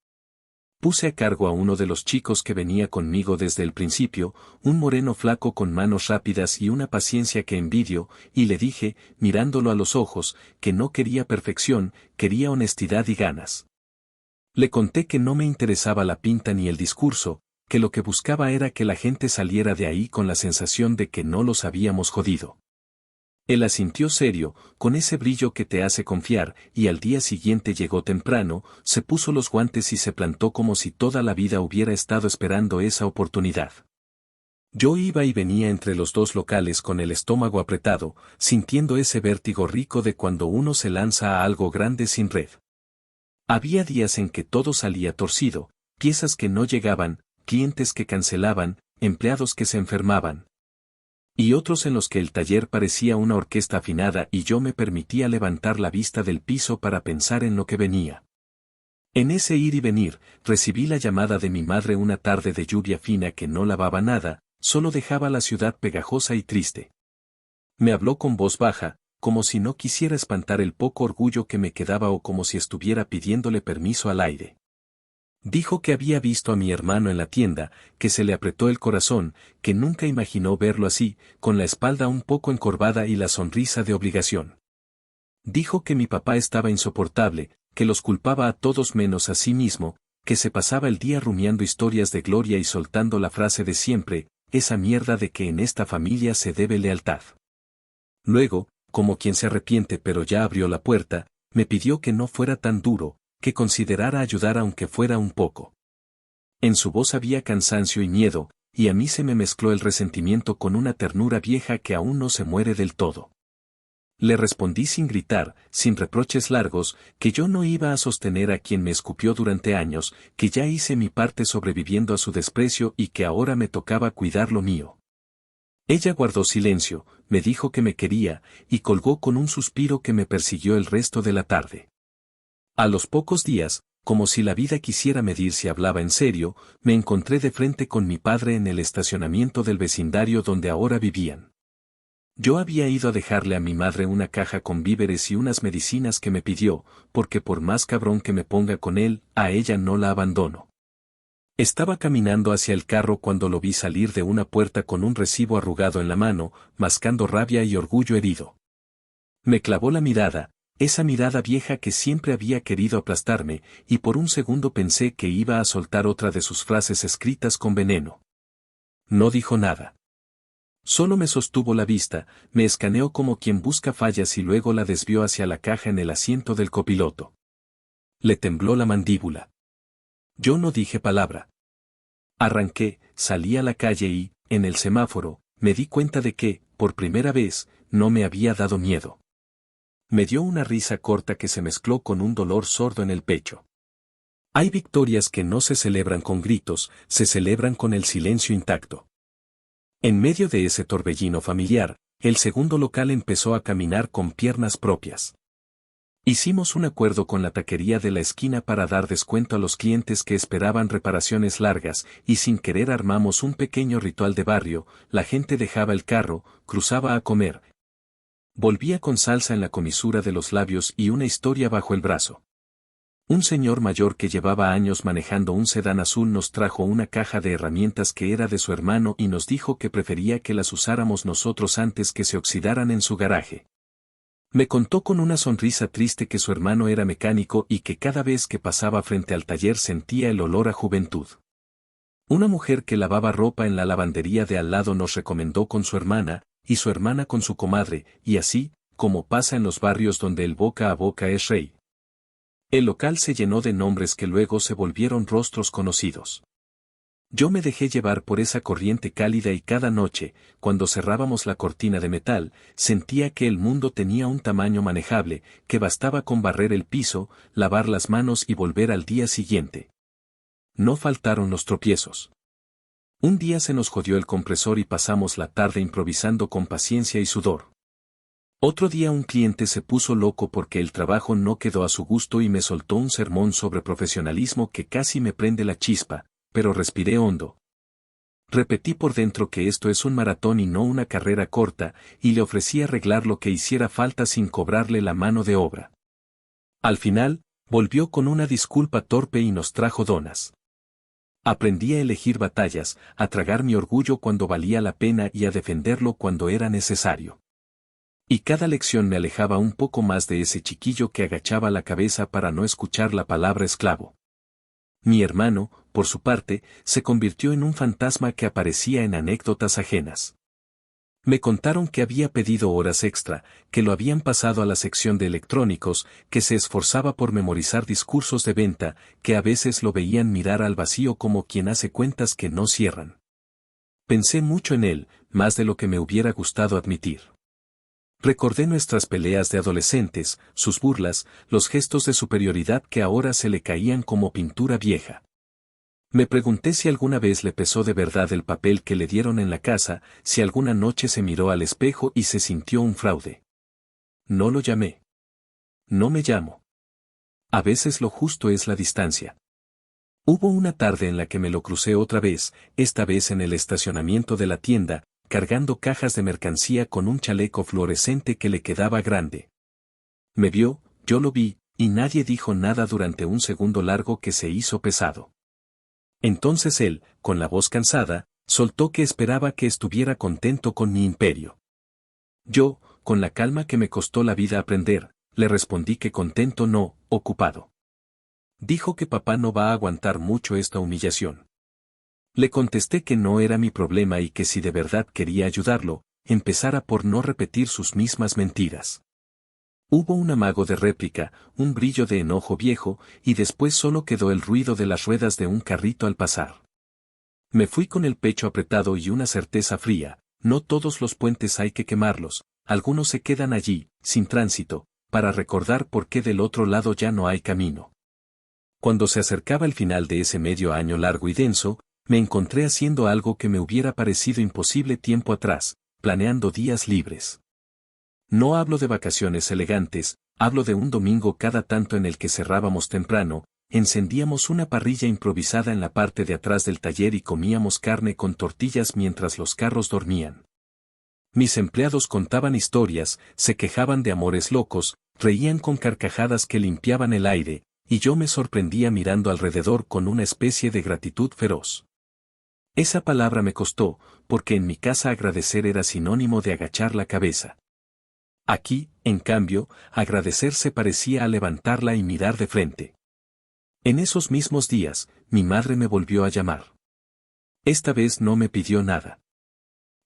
Puse a cargo a uno de los chicos que venía conmigo desde el principio, un moreno flaco con manos rápidas y una paciencia que envidio, y le dije, mirándolo a los ojos, que no quería perfección, quería honestidad y ganas. Le conté que no me interesaba la pinta ni el discurso, que lo que buscaba era que la gente saliera de ahí con la sensación de que no los habíamos jodido. Él asintió serio, con ese brillo que te hace confiar, y al día siguiente llegó temprano, se puso los guantes y se plantó como si toda la vida hubiera estado esperando esa oportunidad. Yo iba y venía entre los dos locales con el estómago apretado, sintiendo ese vértigo rico de cuando uno se lanza a algo grande sin red. Había días en que todo salía torcido, piezas que no llegaban, clientes que cancelaban, empleados que se enfermaban. Y otros en los que el taller parecía una orquesta afinada y yo me permitía levantar la vista del piso para pensar en lo que venía. En ese ir y venir, recibí la llamada de mi madre una tarde de lluvia fina que no lavaba nada, solo dejaba la ciudad pegajosa y triste. Me habló con voz baja, como si no quisiera espantar el poco orgullo que me quedaba o como si estuviera pidiéndole permiso al aire. Dijo que había visto a mi hermano en la tienda, que se le apretó el corazón, que nunca imaginó verlo así, con la espalda un poco encorvada y la sonrisa de obligación. Dijo que mi papá estaba insoportable, que los culpaba a todos menos a sí mismo, que se pasaba el día rumiando historias de gloria y soltando la frase de siempre, esa mierda de que en esta familia se debe lealtad. Luego, como quien se arrepiente pero ya abrió la puerta, me pidió que no fuera tan duro, que considerara ayudar aunque fuera un poco. En su voz había cansancio y miedo, y a mí se me mezcló el resentimiento con una ternura vieja que aún no se muere del todo. Le respondí sin gritar, sin reproches largos, que yo no iba a sostener a quien me escupió durante años, que ya hice mi parte sobreviviendo a su desprecio y que ahora me tocaba cuidar lo mío. Ella guardó silencio, me dijo que me quería, y colgó con un suspiro que me persiguió el resto de la tarde. A los pocos días, como si la vida quisiera medir si hablaba en serio, me encontré de frente con mi padre en el estacionamiento del vecindario donde ahora vivían. Yo había ido a dejarle a mi madre una caja con víveres y unas medicinas que me pidió, porque por más cabrón que me ponga con él, a ella no la abandono. Estaba caminando hacia el carro cuando lo vi salir de una puerta con un recibo arrugado en la mano, mascando rabia y orgullo herido. Me clavó la mirada, esa mirada vieja que siempre había querido aplastarme, y por un segundo pensé que iba a soltar otra de sus frases escritas con veneno. No dijo nada. Solo me sostuvo la vista, me escaneó como quien busca fallas y luego la desvió hacia la caja en el asiento del copiloto. Le tembló la mandíbula. Yo no dije palabra. Arranqué, salí a la calle y, en el semáforo, me di cuenta de que, por primera vez, no me había dado miedo. Me dio una risa corta que se mezcló con un dolor sordo en el pecho. Hay victorias que no se celebran con gritos, se celebran con el silencio intacto. En medio de ese torbellino familiar, el segundo local empezó a caminar con piernas propias. Hicimos un acuerdo con la taquería de la esquina para dar descuento a los clientes que esperaban reparaciones largas, y sin querer armamos un pequeño ritual de barrio, la gente dejaba el carro, cruzaba a comer. Volvía con salsa en la comisura de los labios y una historia bajo el brazo. Un señor mayor que llevaba años manejando un sedán azul nos trajo una caja de herramientas que era de su hermano y nos dijo que prefería que las usáramos nosotros antes que se oxidaran en su garaje. Me contó con una sonrisa triste que su hermano era mecánico y que cada vez que pasaba frente al taller sentía el olor a juventud. Una mujer que lavaba ropa en la lavandería de al lado nos recomendó con su hermana, y su hermana con su comadre, y así, como pasa en los barrios donde el boca a boca es rey. El local se llenó de nombres que luego se volvieron rostros conocidos. Yo me dejé llevar por esa corriente cálida y cada noche, cuando cerrábamos la cortina de metal, sentía que el mundo tenía un tamaño manejable, que bastaba con barrer el piso, lavar las manos y volver al día siguiente. No faltaron los tropiezos. Un día se nos jodió el compresor y pasamos la tarde improvisando con paciencia y sudor. Otro día un cliente se puso loco porque el trabajo no quedó a su gusto y me soltó un sermón sobre profesionalismo que casi me prende la chispa, pero respiré hondo. Repetí por dentro que esto es un maratón y no una carrera corta, y le ofrecí arreglar lo que hiciera falta sin cobrarle la mano de obra. Al final, volvió con una disculpa torpe y nos trajo donas. Aprendí a elegir batallas, a tragar mi orgullo cuando valía la pena y a defenderlo cuando era necesario. Y cada lección me alejaba un poco más de ese chiquillo que agachaba la cabeza para no escuchar la palabra esclavo. Mi hermano, por su parte, se convirtió en un fantasma que aparecía en anécdotas ajenas. Me contaron que había pedido horas extra, que lo habían pasado a la sección de electrónicos, que se esforzaba por memorizar discursos de venta, que a veces lo veían mirar al vacío como quien hace cuentas que no cierran. Pensé mucho en él, más de lo que me hubiera gustado admitir. Recordé nuestras peleas de adolescentes, sus burlas, los gestos de superioridad que ahora se le caían como pintura vieja. Me pregunté si alguna vez le pesó de verdad el papel que le dieron en la casa, si alguna noche se miró al espejo y se sintió un fraude. No lo llamé. No me llamo. A veces lo justo es la distancia. Hubo una tarde en la que me lo crucé otra vez, esta vez en el estacionamiento de la tienda, cargando cajas de mercancía con un chaleco fluorescente que le quedaba grande. Me vio, yo lo vi, y nadie dijo nada durante un segundo largo que se hizo pesado. Entonces él, con la voz cansada, soltó que esperaba que estuviera contento con mi imperio. Yo, con la calma que me costó la vida aprender, le respondí que contento no, ocupado. Dijo que papá no va a aguantar mucho esta humillación. Le contesté que no era mi problema y que si de verdad quería ayudarlo, empezara por no repetir sus mismas mentiras. Hubo un amago de réplica, un brillo de enojo viejo, y después solo quedó el ruido de las ruedas de un carrito al pasar. Me fui con el pecho apretado y una certeza fría, no todos los puentes hay que quemarlos, algunos se quedan allí, sin tránsito, para recordar por qué del otro lado ya no hay camino. Cuando se acercaba el final de ese medio año largo y denso, me encontré haciendo algo que me hubiera parecido imposible tiempo atrás, planeando días libres. No hablo de vacaciones elegantes, hablo de un domingo cada tanto en el que cerrábamos temprano, encendíamos una parrilla improvisada en la parte de atrás del taller y comíamos carne con tortillas mientras los carros dormían. Mis empleados contaban historias, se quejaban de amores locos, reían con carcajadas que limpiaban el aire, y yo me sorprendía mirando alrededor con una especie de gratitud feroz. Esa palabra me costó, porque en mi casa agradecer era sinónimo de agachar la cabeza. Aquí, en cambio, agradecer se parecía a levantarla y mirar de frente. En esos mismos días, mi madre me volvió a llamar. Esta vez no me pidió nada.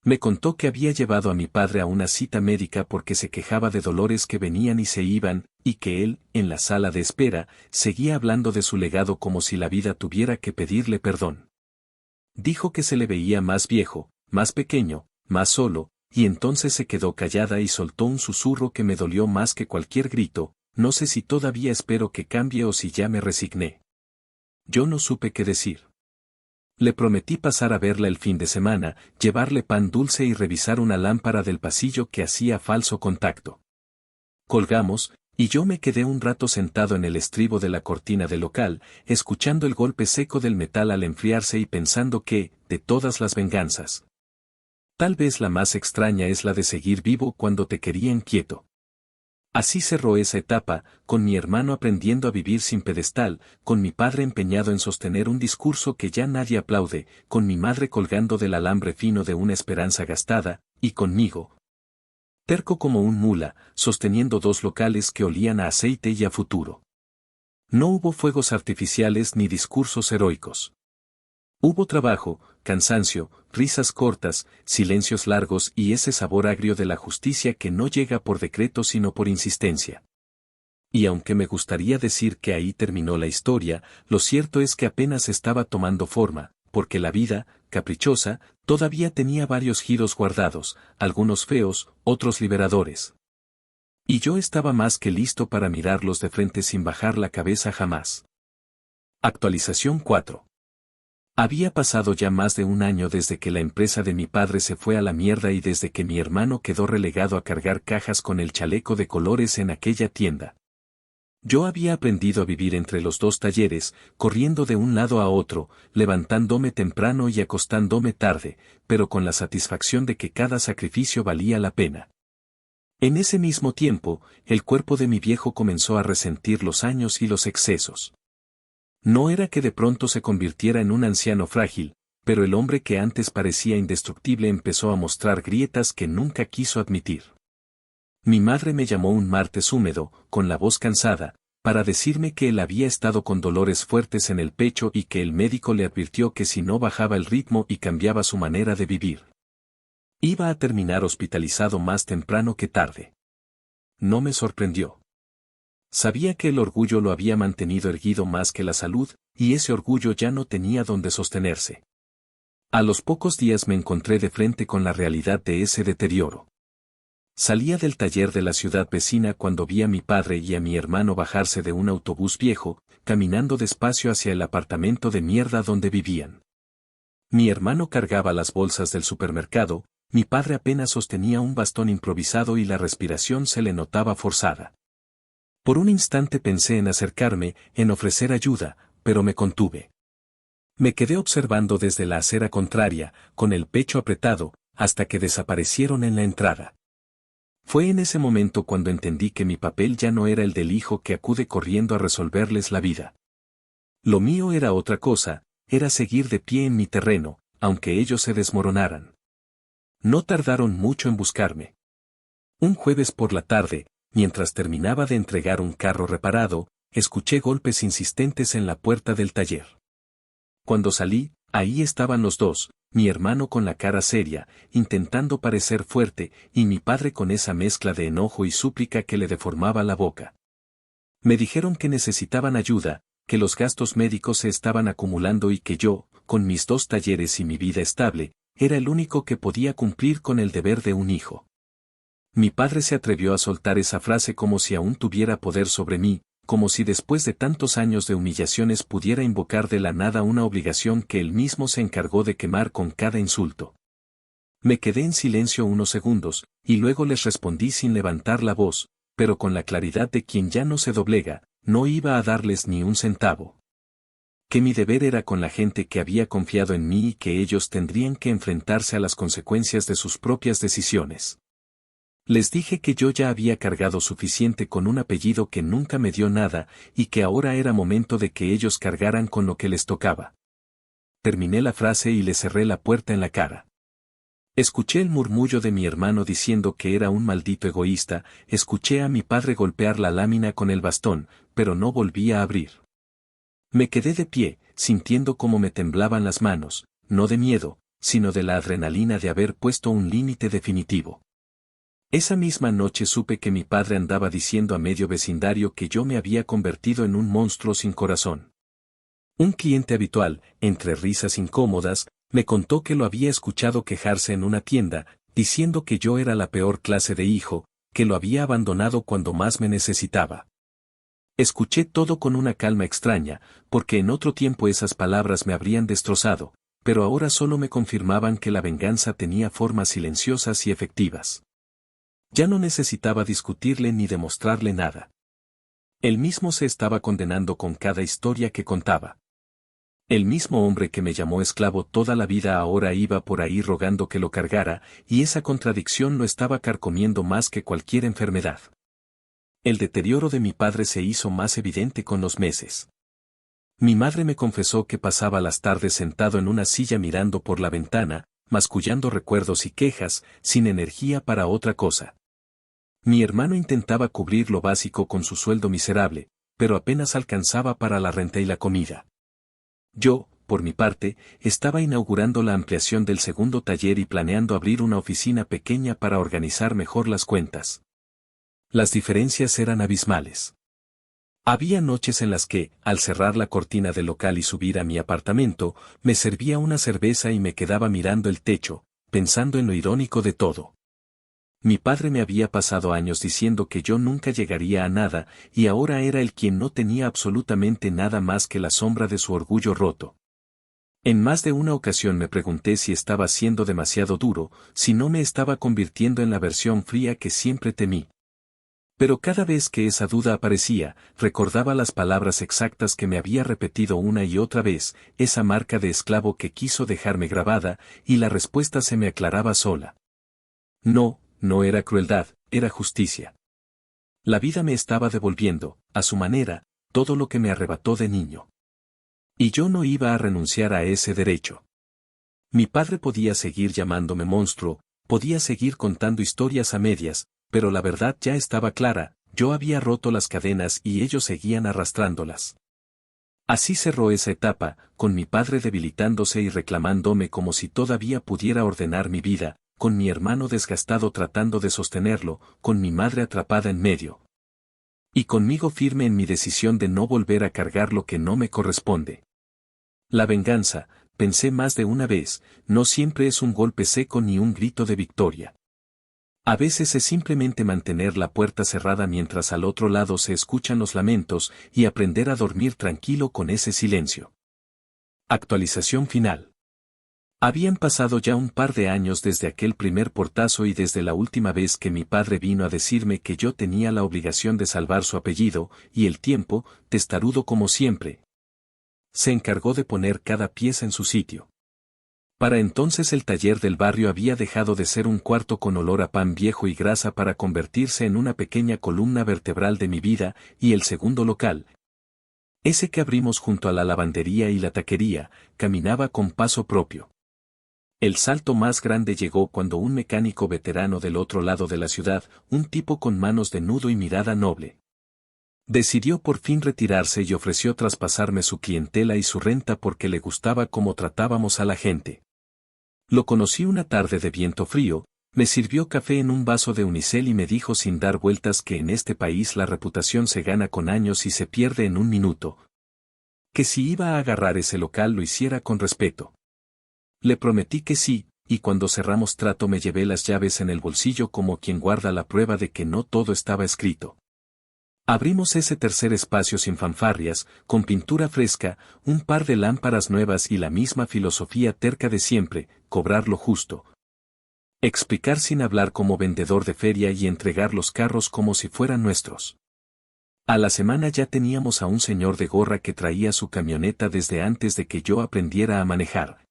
Me contó que había llevado a mi padre a una cita médica porque se quejaba de dolores que venían y se iban, y que él, en la sala de espera, seguía hablando de su legado como si la vida tuviera que pedirle perdón. Dijo que se le veía más viejo, más pequeño, más solo, y entonces se quedó callada y soltó un susurro que me dolió más que cualquier grito, no sé si todavía espero que cambie o si ya me resigné. Yo no supe qué decir. Le prometí pasar a verla el fin de semana, llevarle pan dulce y revisar una lámpara del pasillo que hacía falso contacto. Colgamos, y yo me quedé un rato sentado en el estribo de la cortina del local, escuchando el golpe seco del metal al enfriarse y pensando que, de todas las venganzas, tal vez la más extraña es la de seguir vivo cuando te querían quieto. Así cerró esa etapa, con mi hermano aprendiendo a vivir sin pedestal, con mi padre empeñado en sostener un discurso que ya nadie aplaude, con mi madre colgando del alambre fino de una esperanza gastada, y conmigo, terco como un mula, sosteniendo dos locales que olían a aceite y a futuro. No hubo fuegos artificiales ni discursos heroicos. Hubo trabajo, cansancio, risas cortas, silencios largos y ese sabor agrio de la justicia que no llega por decreto sino por insistencia. Y aunque me gustaría decir que ahí terminó la historia, lo cierto es que apenas estaba tomando forma, porque la vida, caprichosa, todavía tenía varios giros guardados, algunos feos, otros liberadores. Y yo estaba más que listo para mirarlos de frente sin bajar la cabeza jamás. Actualización 4. Había pasado ya más de un año desde que la empresa de mi padre se fue a la mierda y desde que mi hermano quedó relegado a cargar cajas con el chaleco de colores en aquella tienda. Yo había aprendido a vivir entre los dos talleres, corriendo de un lado a otro, levantándome temprano y acostándome tarde, pero con la satisfacción de que cada sacrificio valía la pena. En ese mismo tiempo, el cuerpo de mi viejo comenzó a resentir los años y los excesos. No era que de pronto se convirtiera en un anciano frágil, pero el hombre que antes parecía indestructible empezó a mostrar grietas que nunca quiso admitir. Mi madre me llamó un martes húmedo, con la voz cansada, para decirme que él había estado con dolores fuertes en el pecho y que el médico le advirtió que si no bajaba el ritmo y cambiaba su manera de vivir, iba a terminar hospitalizado más temprano que tarde. No me sorprendió. Sabía que el orgullo lo había mantenido erguido más que la salud, y ese orgullo ya no tenía donde sostenerse. A los pocos días me encontré de frente con la realidad de ese deterioro. Salía del taller de la ciudad vecina cuando vi a mi padre y a mi hermano bajarse de un autobús viejo, caminando despacio hacia el apartamento de mierda donde vivían. Mi hermano cargaba las bolsas del supermercado, mi padre apenas sostenía un bastón improvisado y la respiración se le notaba forzada. Por un instante pensé en acercarme, en ofrecer ayuda, pero me contuve. Me quedé observando desde la acera contraria, con el pecho apretado, hasta que desaparecieron en la entrada. Fue en ese momento cuando entendí que mi papel ya no era el del hijo que acude corriendo a resolverles la vida. Lo mío era otra cosa, era seguir de pie en mi terreno, aunque ellos se desmoronaran. No tardaron mucho en buscarme. Un jueves por la tarde, mientras terminaba de entregar un carro reparado, escuché golpes insistentes en la puerta del taller. Cuando salí, ahí estaban los dos, mi hermano con la cara seria, intentando parecer fuerte, y mi padre con esa mezcla de enojo y súplica que le deformaba la boca. Me dijeron que necesitaban ayuda, que los gastos médicos se estaban acumulando y que yo, con mis dos talleres y mi vida estable, era el único que podía cumplir con el deber de un hijo. Mi padre se atrevió a soltar esa frase como si aún tuviera poder sobre mí, como si después de tantos años de humillaciones pudiera invocar de la nada una obligación que él mismo se encargó de quemar con cada insulto. Me quedé en silencio unos segundos, y luego les respondí sin levantar la voz, pero con la claridad de quien ya no se doblega, no iba a darles ni un centavo. Que mi deber era con la gente que había confiado en mí y que ellos tendrían que enfrentarse a las consecuencias de sus propias decisiones. Les dije que yo ya había cargado suficiente con un apellido que nunca me dio nada, y que ahora era momento de que ellos cargaran con lo que les tocaba. Terminé la frase y le cerré la puerta en la cara. Escuché el murmullo de mi hermano diciendo que era un maldito egoísta, escuché a mi padre golpear la lámina con el bastón, pero no volví a abrir. Me quedé de pie, sintiendo cómo me temblaban las manos, no de miedo, sino de la adrenalina de haber puesto un límite definitivo. Esa misma noche supe que mi padre andaba diciendo a medio vecindario que yo me había convertido en un monstruo sin corazón. Un cliente habitual, entre risas incómodas, me contó que lo había escuchado quejarse en una tienda, diciendo que yo era la peor clase de hijo, que lo había abandonado cuando más me necesitaba. Escuché todo con una calma extraña, porque en otro tiempo esas palabras me habrían destrozado, pero ahora solo me confirmaban que la venganza tenía formas silenciosas y efectivas. Ya no necesitaba discutirle ni demostrarle nada. Él mismo se estaba condenando con cada historia que contaba. El mismo hombre que me llamó esclavo toda la vida ahora iba por ahí rogando que lo cargara, y esa contradicción lo estaba carcomiendo más que cualquier enfermedad. El deterioro de mi padre se hizo más evidente con los meses. Mi madre me confesó que pasaba las tardes sentado en una silla mirando por la ventana, mascullando recuerdos y quejas, sin energía para otra cosa. Mi hermano intentaba cubrir lo básico con su sueldo miserable, pero apenas alcanzaba para la renta y la comida. Yo, por mi parte, estaba inaugurando la ampliación del segundo taller y planeando abrir una oficina pequeña para organizar mejor las cuentas. Las diferencias eran abismales. Había noches en las que, al cerrar la cortina del local y subir a mi apartamento, me servía una cerveza y me quedaba mirando el techo, pensando en lo irónico de todo. Mi padre me había pasado años diciendo que yo nunca llegaría a nada, y ahora era el quien no tenía absolutamente nada más que la sombra de su orgullo roto. En más de una ocasión me pregunté si estaba siendo demasiado duro, si no me estaba convirtiendo en la versión fría que siempre temí. Pero cada vez que esa duda aparecía, recordaba las palabras exactas que me había repetido una y otra vez, esa marca de esclavo que quiso dejarme grabada, y la respuesta se me aclaraba sola. No, no era crueldad, era justicia. La vida me estaba devolviendo, a su manera, todo lo que me arrebató de niño. Y yo no iba a renunciar a ese derecho. Mi padre podía seguir llamándome monstruo, podía seguir contando historias a medias, pero la verdad ya estaba clara, yo había roto las cadenas y ellos seguían arrastrándolas. Así cerró esa etapa, con mi padre debilitándose y reclamándome como si todavía pudiera ordenar mi vida, con mi hermano desgastado tratando de sostenerlo, con mi madre atrapada en medio. Y conmigo firme en mi decisión de no volver a cargar lo que no me corresponde. La venganza, pensé más de una vez, no siempre es un golpe seco ni un grito de victoria. A veces es simplemente mantener la puerta cerrada mientras al otro lado se escuchan los lamentos y aprender a dormir tranquilo con ese silencio. Actualización final. Habían pasado ya un par de años desde aquel primer portazo y desde la última vez que mi padre vino a decirme que yo tenía la obligación de salvar su apellido, y el tiempo, testarudo como siempre, se encargó de poner cada pieza en su sitio. Para entonces el taller del barrio había dejado de ser un cuarto con olor a pan viejo y grasa para convertirse en una pequeña columna vertebral de mi vida, y el segundo local, ese que abrimos junto a la lavandería y la taquería, caminaba con paso propio. El salto más grande llegó cuando un mecánico veterano del otro lado de la ciudad, un tipo con manos de nudo y mirada noble, decidió por fin retirarse y ofreció traspasarme su clientela y su renta porque le gustaba cómo tratábamos a la gente. Lo conocí una tarde de viento frío, me sirvió café en un vaso de unicel y me dijo sin dar vueltas que en este país la reputación se gana con años y se pierde en un minuto. Que si iba a agarrar ese local lo hiciera con respeto. Le prometí que sí, y cuando cerramos trato me llevé las llaves en el bolsillo como quien guarda la prueba de que no todo estaba escrito. Abrimos ese tercer espacio sin fanfarrias, con pintura fresca, un par de lámparas nuevas y la misma filosofía terca de siempre, cobrar lo justo. Explicar sin hablar como vendedor de feria y entregar los carros como si fueran nuestros. A la semana ya teníamos a un señor de gorra que traía su camioneta desde antes de que yo aprendiera a manejar.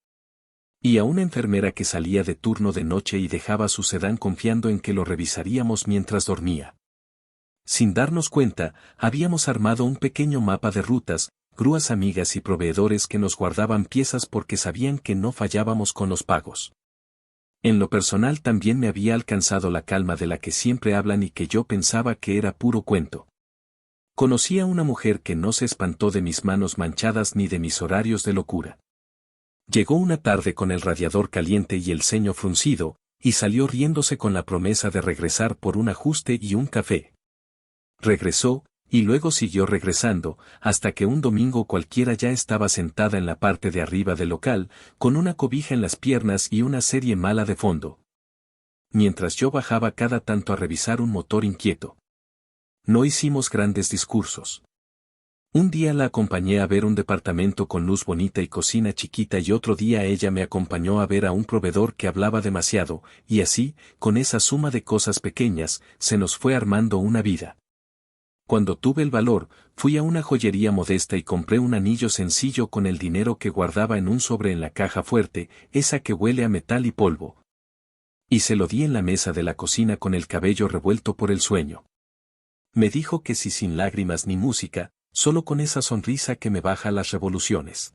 Y a una enfermera que salía de turno de noche y dejaba su sedán confiando en que lo revisaríamos mientras dormía. Sin darnos cuenta, habíamos armado un pequeño mapa de rutas, grúas amigas y proveedores que nos guardaban piezas porque sabían que no fallábamos con los pagos. En lo personal también me había alcanzado la calma de la que siempre hablan y que yo pensaba que era puro cuento. Conocí a una mujer que no se espantó de mis manos manchadas ni de mis horarios de locura. Llegó una tarde con el radiador caliente y el ceño fruncido, y salió riéndose con la promesa de regresar por un ajuste y un café. Regresó, y luego siguió regresando, hasta que un domingo cualquiera ya estaba sentada en la parte de arriba del local, con una cobija en las piernas y una serie mala de fondo. Mientras yo bajaba cada tanto a revisar un motor inquieto. No hicimos grandes discursos. Un día la acompañé a ver un departamento con luz bonita y cocina chiquita y otro día ella me acompañó a ver a un proveedor que hablaba demasiado, y así, con esa suma de cosas pequeñas, se nos fue armando una vida. Cuando tuve el valor, fui a una joyería modesta y compré un anillo sencillo con el dinero que guardaba en un sobre en la caja fuerte, esa que huele a metal y polvo. Y se lo di en la mesa de la cocina con el cabello revuelto por el sueño. Me dijo que si sin lágrimas ni música, solo con esa sonrisa que me baja las revoluciones.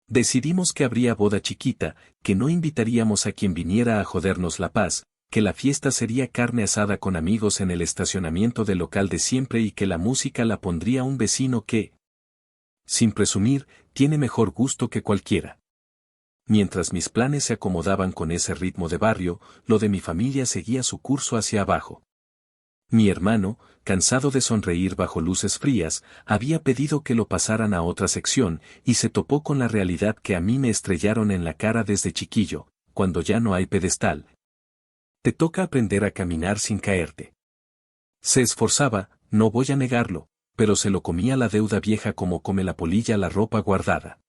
Decidimos que habría boda chiquita, que no invitaríamos a quien viniera a jodernos la paz, que la fiesta sería carne asada con amigos en el estacionamiento del local de siempre y que la música la pondría un vecino que, sin presumir, tiene mejor gusto que cualquiera. Mientras mis planes se acomodaban con ese ritmo de barrio, lo de mi familia seguía su curso hacia abajo. Mi hermano, cansado de sonreír bajo luces frías, había pedido que lo pasaran a otra sección, y se topó con la realidad que a mí me estrellaron en la cara desde chiquillo: cuando ya no hay pedestal, te toca aprender a caminar sin caerte. Se esforzaba, no voy a negarlo, pero se lo comía la deuda vieja como come la polilla la ropa guardada.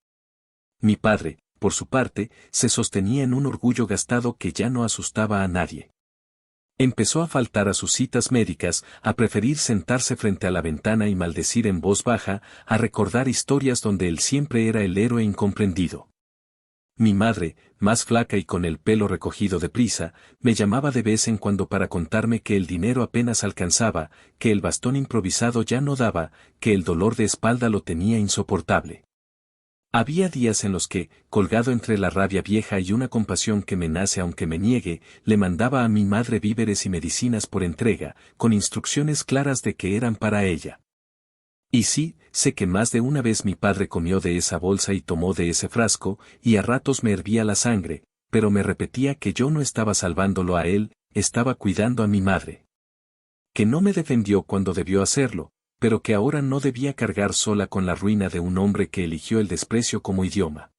Mi padre, por su parte, se sostenía en un orgullo gastado que ya no asustaba a nadie. Empezó a faltar a sus citas médicas, a preferir sentarse frente a la ventana y maldecir en voz baja, a recordar historias donde él siempre era el héroe incomprendido. Mi madre, más flaca y con el pelo recogido deprisa, me llamaba de vez en cuando para contarme que el dinero apenas alcanzaba, que el bastón improvisado ya no daba, que el dolor de espalda lo tenía insoportable. Había días en los que, colgado entre la rabia vieja y una compasión que me nace aunque me niegue, le mandaba a mi madre víveres y medicinas por entrega, con instrucciones claras de que eran para ella. Y sí, sé que más de una vez mi padre comió de esa bolsa y tomó de ese frasco, y a ratos me hervía la sangre, pero me repetía que yo no estaba salvándolo a él, estaba cuidando a mi madre. Que no me defendió cuando debió hacerlo, pero que ahora no debía cargar sola con la ruina de un hombre que eligió el desprecio como idioma.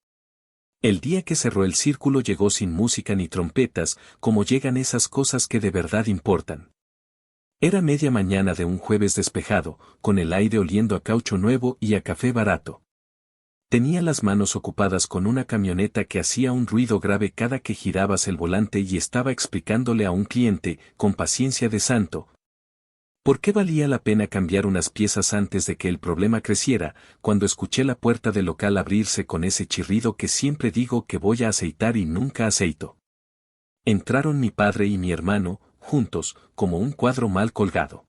El día que cerró el círculo llegó sin música ni trompetas, como llegan esas cosas que de verdad importan. Era media mañana de un jueves despejado, con el aire oliendo a caucho nuevo y a café barato. Tenía las manos ocupadas con una camioneta que hacía un ruido grave cada que girabas el volante y estaba explicándole a un cliente, con paciencia de santo, ¿por qué valía la pena cambiar unas piezas antes de que el problema creciera, cuando escuché la puerta del local abrirse con ese chirrido que siempre digo que voy a aceitar y nunca aceito? Entraron mi padre y mi hermano, juntos, como un cuadro mal colgado.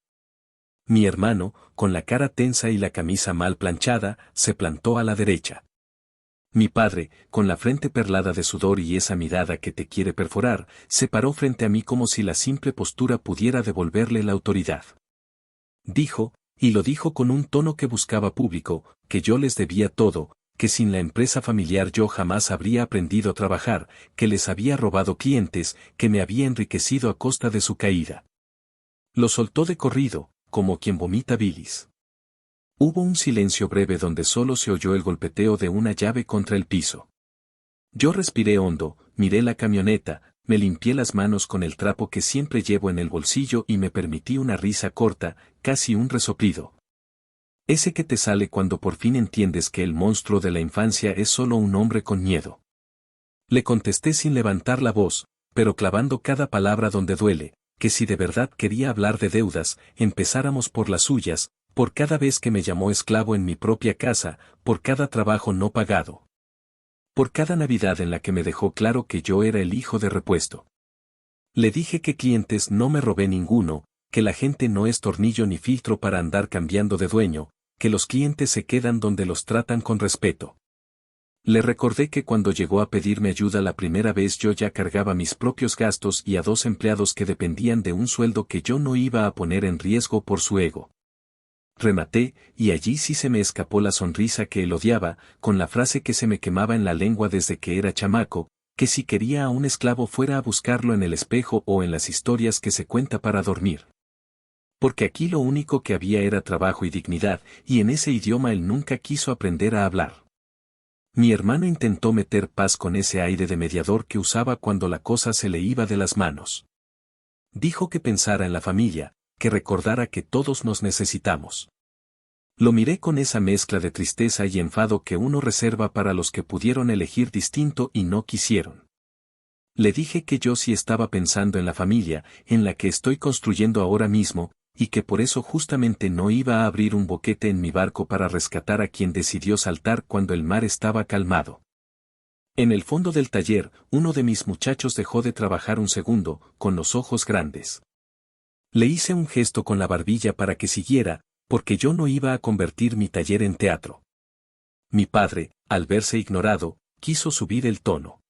Mi hermano, con la cara tensa y la camisa mal planchada, se plantó a la derecha. Mi padre, con la frente perlada de sudor y esa mirada que te quiere perforar, se paró frente a mí como si la simple postura pudiera devolverle la autoridad. Dijo, y lo dijo con un tono que buscaba público, que yo les debía todo, que sin la empresa familiar yo jamás habría aprendido a trabajar, que les había robado clientes, que me había enriquecido a costa de su caída. Lo soltó de corrido, como quien vomita bilis. Hubo un silencio breve donde solo se oyó el golpeteo de una llave contra el piso. Yo respiré hondo, miré la camioneta, me limpié las manos con el trapo que siempre llevo en el bolsillo y me permití una risa corta, casi un resoplido. Ese que te sale cuando por fin entiendes que el monstruo de la infancia es solo un hombre con miedo. Le contesté sin levantar la voz, pero clavando cada palabra donde duele, que si de verdad quería hablar de deudas, empezáramos por las suyas, por cada vez que me llamó esclavo en mi propia casa, por cada trabajo no pagado. Por cada Navidad en la que me dejó claro que yo era el hijo de repuesto. Le dije que clientes no me robé ninguno, que la gente no es tornillo ni filtro para andar cambiando de dueño, que los clientes se quedan donde los tratan con respeto. Le recordé que cuando llegó a pedirme ayuda la primera vez yo ya cargaba mis propios gastos y a 2 empleados que dependían de un sueldo que yo no iba a poner en riesgo por su ego. Rematé, y allí sí se me escapó la sonrisa que él odiaba, con la frase que se me quemaba en la lengua desde que era chamaco, que si quería a un esclavo fuera a buscarlo en el espejo o en las historias que se cuenta para dormir. Porque aquí lo único que había era trabajo y dignidad, y en ese idioma él nunca quiso aprender a hablar. Mi hermano intentó meter paz con ese aire de mediador que usaba cuando la cosa se le iba de las manos. Dijo que pensara en la familia, que recordara que todos nos necesitamos. Lo miré con esa mezcla de tristeza y enfado que uno reserva para los que pudieron elegir distinto y no quisieron. Le dije que yo sí estaba pensando en la familia, en la que estoy construyendo ahora mismo, y que por eso justamente no iba a abrir un boquete en mi barco para rescatar a quien decidió saltar cuando el mar estaba calmado. En el fondo del taller, uno de mis muchachos dejó de trabajar un segundo, con los ojos grandes. Le hice un gesto con la barbilla para que siguiera, porque yo no iba a convertir mi taller en teatro. Mi padre, al verse ignorado, quiso subir el tono.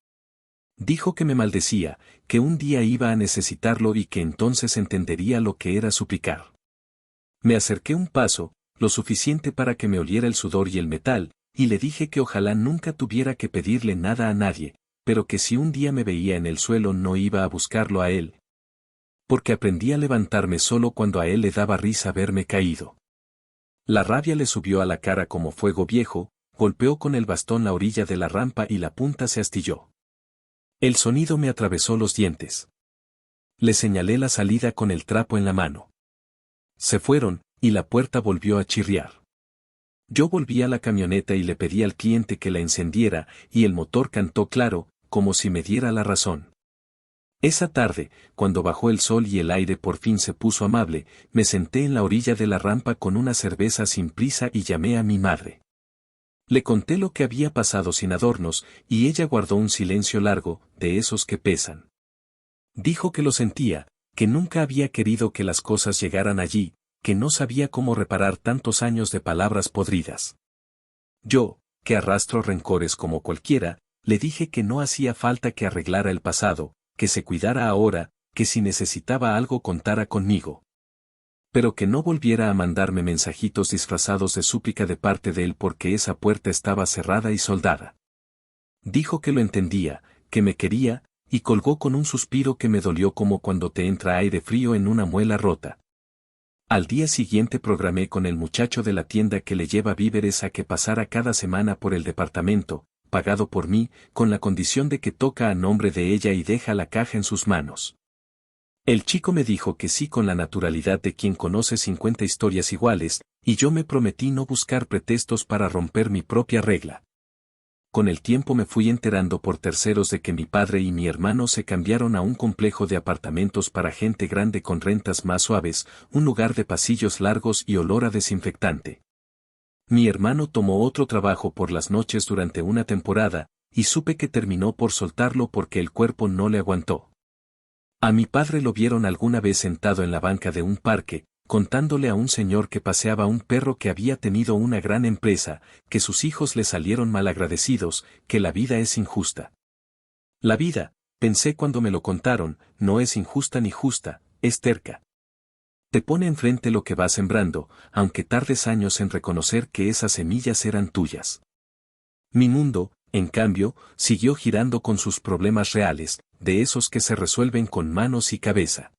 Dijo que me maldecía, que un día iba a necesitarlo y que entonces entendería lo que era suplicar. Me acerqué un paso, lo suficiente para que me oliera el sudor y el metal, y le dije que ojalá nunca tuviera que pedirle nada a nadie, pero que si un día me veía en el suelo no iba a buscarlo a él. porque aprendí a levantarme solo cuando a él le daba risa verme caído. La rabia le subió a la cara como fuego viejo, golpeó con el bastón la orilla de la rampa y la punta se astilló. El sonido me atravesó los dientes. Le señalé la salida con el trapo en la mano. Se fueron, y la puerta volvió a chirriar. Yo volví a la camioneta y le pedí al cliente que la encendiera, y el motor cantó claro, como si me diera la razón. Esa tarde, cuando bajó el sol y el aire por fin se puso amable, me senté en la orilla de la rampa con una cerveza sin prisa y llamé a mi madre. Le conté lo que había pasado sin adornos, y ella guardó un silencio largo, de esos que pesan. Dijo que lo sentía, que nunca había querido que las cosas llegaran allí, que no sabía cómo reparar tantos años de palabras podridas. Yo, que arrastro rencores como cualquiera, le dije que no hacía falta que arreglara el pasado, que se cuidara ahora, que si necesitaba algo contara conmigo. Pero que no volviera a mandarme mensajitos disfrazados de súplica de parte de él porque esa puerta estaba cerrada y soldada. Dijo que lo entendía, que me quería, y colgó con un suspiro que me dolió como cuando te entra aire frío en una muela rota. Al día siguiente programé con el muchacho de la tienda que le lleva víveres a que pasara cada semana por el departamento, pagado por mí, con la condición de que toca a nombre de ella y deja la caja en sus manos. El chico me dijo que sí con la naturalidad de quien conoce 50 historias iguales, y yo me prometí no buscar pretextos para romper mi propia regla. Con el tiempo me fui enterando por terceros de que mi padre y mi hermano se cambiaron a un complejo de apartamentos para gente grande con rentas más suaves, un lugar de pasillos largos y olor a desinfectante. Mi hermano tomó otro trabajo por las noches durante una temporada, y supe que terminó por soltarlo porque el cuerpo no le aguantó. A mi padre lo vieron alguna vez sentado en la banca de un parque, contándole a un señor que paseaba un perro que había tenido una gran empresa, que sus hijos le salieron malagradecidos, que la vida es injusta. La vida, pensé cuando me lo contaron, no es injusta ni justa, es terca. Te pone enfrente lo que vas sembrando, aunque tardes años en reconocer que esas semillas eran tuyas. Mi mundo, en cambio, siguió girando con sus problemas reales, de esos que se resuelven con manos y cabeza.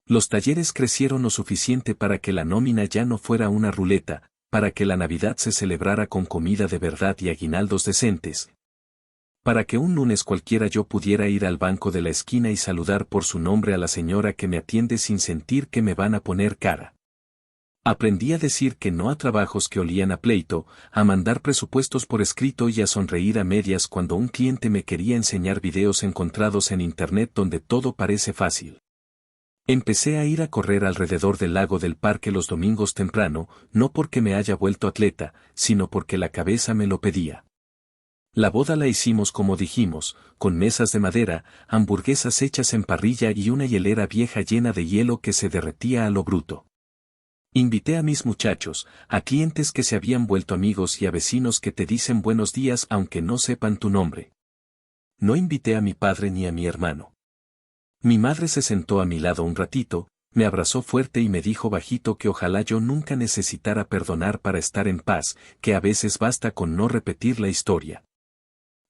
Los talleres crecieron lo suficiente para que la nómina ya no fuera una ruleta, para que la Navidad se celebrara con comida de verdad y aguinaldos decentes. Para que un lunes cualquiera yo pudiera ir al banco de la esquina y saludar por su nombre a la señora que me atiende sin sentir que me van a poner cara. Aprendí a decir que no a trabajos que olían a pleito, a mandar presupuestos por escrito y a sonreír a medias cuando un cliente me quería enseñar videos encontrados en internet donde todo parece fácil. Empecé a ir a correr alrededor del lago del parque los domingos temprano, no porque me haya vuelto atleta, sino porque la cabeza me lo pedía. La boda la hicimos como dijimos, con mesas de madera, hamburguesas hechas en parrilla y una hielera vieja llena de hielo que se derretía a lo bruto. Invité a mis muchachos, a clientes que se habían vuelto amigos y a vecinos que te dicen buenos días aunque no sepan tu nombre. No invité a mi padre ni a mi hermano. Mi madre se sentó a mi lado un ratito, me abrazó fuerte y me dijo bajito que ojalá yo nunca necesitara perdonar para estar en paz, que a veces basta con no repetir la historia.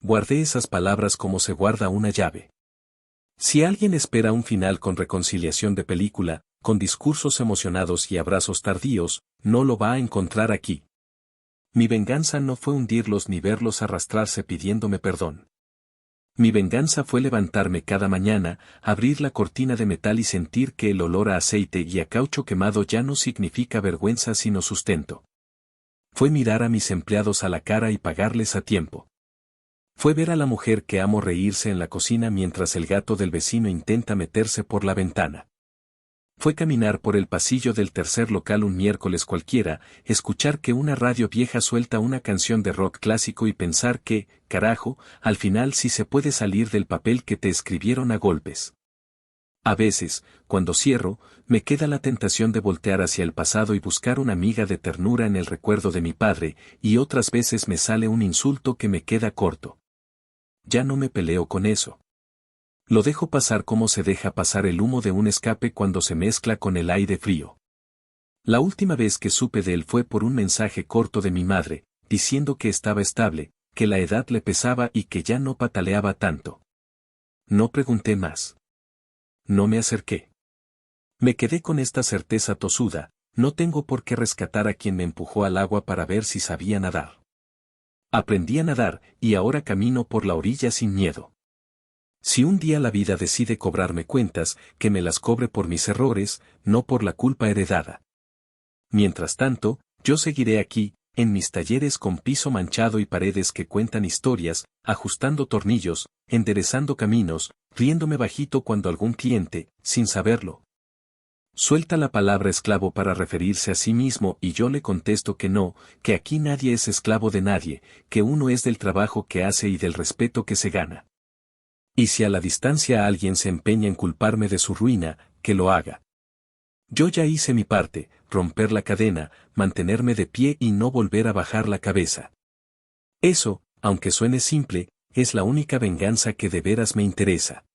Guardé esas palabras como se guarda una llave. Si alguien espera un final con reconciliación de película, con discursos emocionados y abrazos tardíos, no lo va a encontrar aquí. Mi venganza no fue hundirlos ni verlos arrastrarse pidiéndome perdón. Mi venganza fue levantarme cada mañana, abrir la cortina de metal y sentir que el olor a aceite y a caucho quemado ya no significa vergüenza sino sustento. Fue mirar a mis empleados a la cara y pagarles a tiempo. Fue ver a la mujer que amo reírse en la cocina mientras el gato del vecino intenta meterse por la ventana. Fue caminar por el pasillo del tercer local un miércoles cualquiera, escuchar que una radio vieja suelta una canción de rock clásico y pensar que, carajo, al final sí se puede salir del papel que te escribieron a golpes. A veces, cuando cierro, me queda la tentación de voltear hacia el pasado y buscar una miga de ternura en el recuerdo de mi padre, y otras veces me sale un insulto que me queda corto. Ya no me peleo con eso. Lo dejo pasar como se deja pasar el humo de un escape cuando se mezcla con el aire frío. La última vez que supe de él fue por un mensaje corto de mi madre, diciendo que estaba estable, que la edad le pesaba y que ya no pataleaba tanto. No pregunté más. No me acerqué. Me quedé con esta certeza tosuda, no tengo por qué rescatar a quien me empujó al agua para ver si sabía nadar. Aprendí a nadar, y ahora camino por la orilla sin miedo. Si un día la vida decide cobrarme cuentas, que me las cobre por mis errores, no por la culpa heredada. Mientras tanto, yo seguiré aquí, en mis talleres con piso manchado y paredes que cuentan historias, ajustando tornillos, enderezando caminos, riéndome bajito cuando algún cliente, sin saberlo, suelta la palabra esclavo para referirse a sí mismo y yo le contesto que no, que aquí nadie es esclavo de nadie, que uno es del trabajo que hace y del respeto que se gana. Y si a la distancia alguien se empeña en culparme de su ruina, que lo haga. Yo ya hice mi parte, romper la cadena, mantenerme de pie y no volver a bajar la cabeza. Eso, aunque suene simple, es la única venganza que de veras me interesa.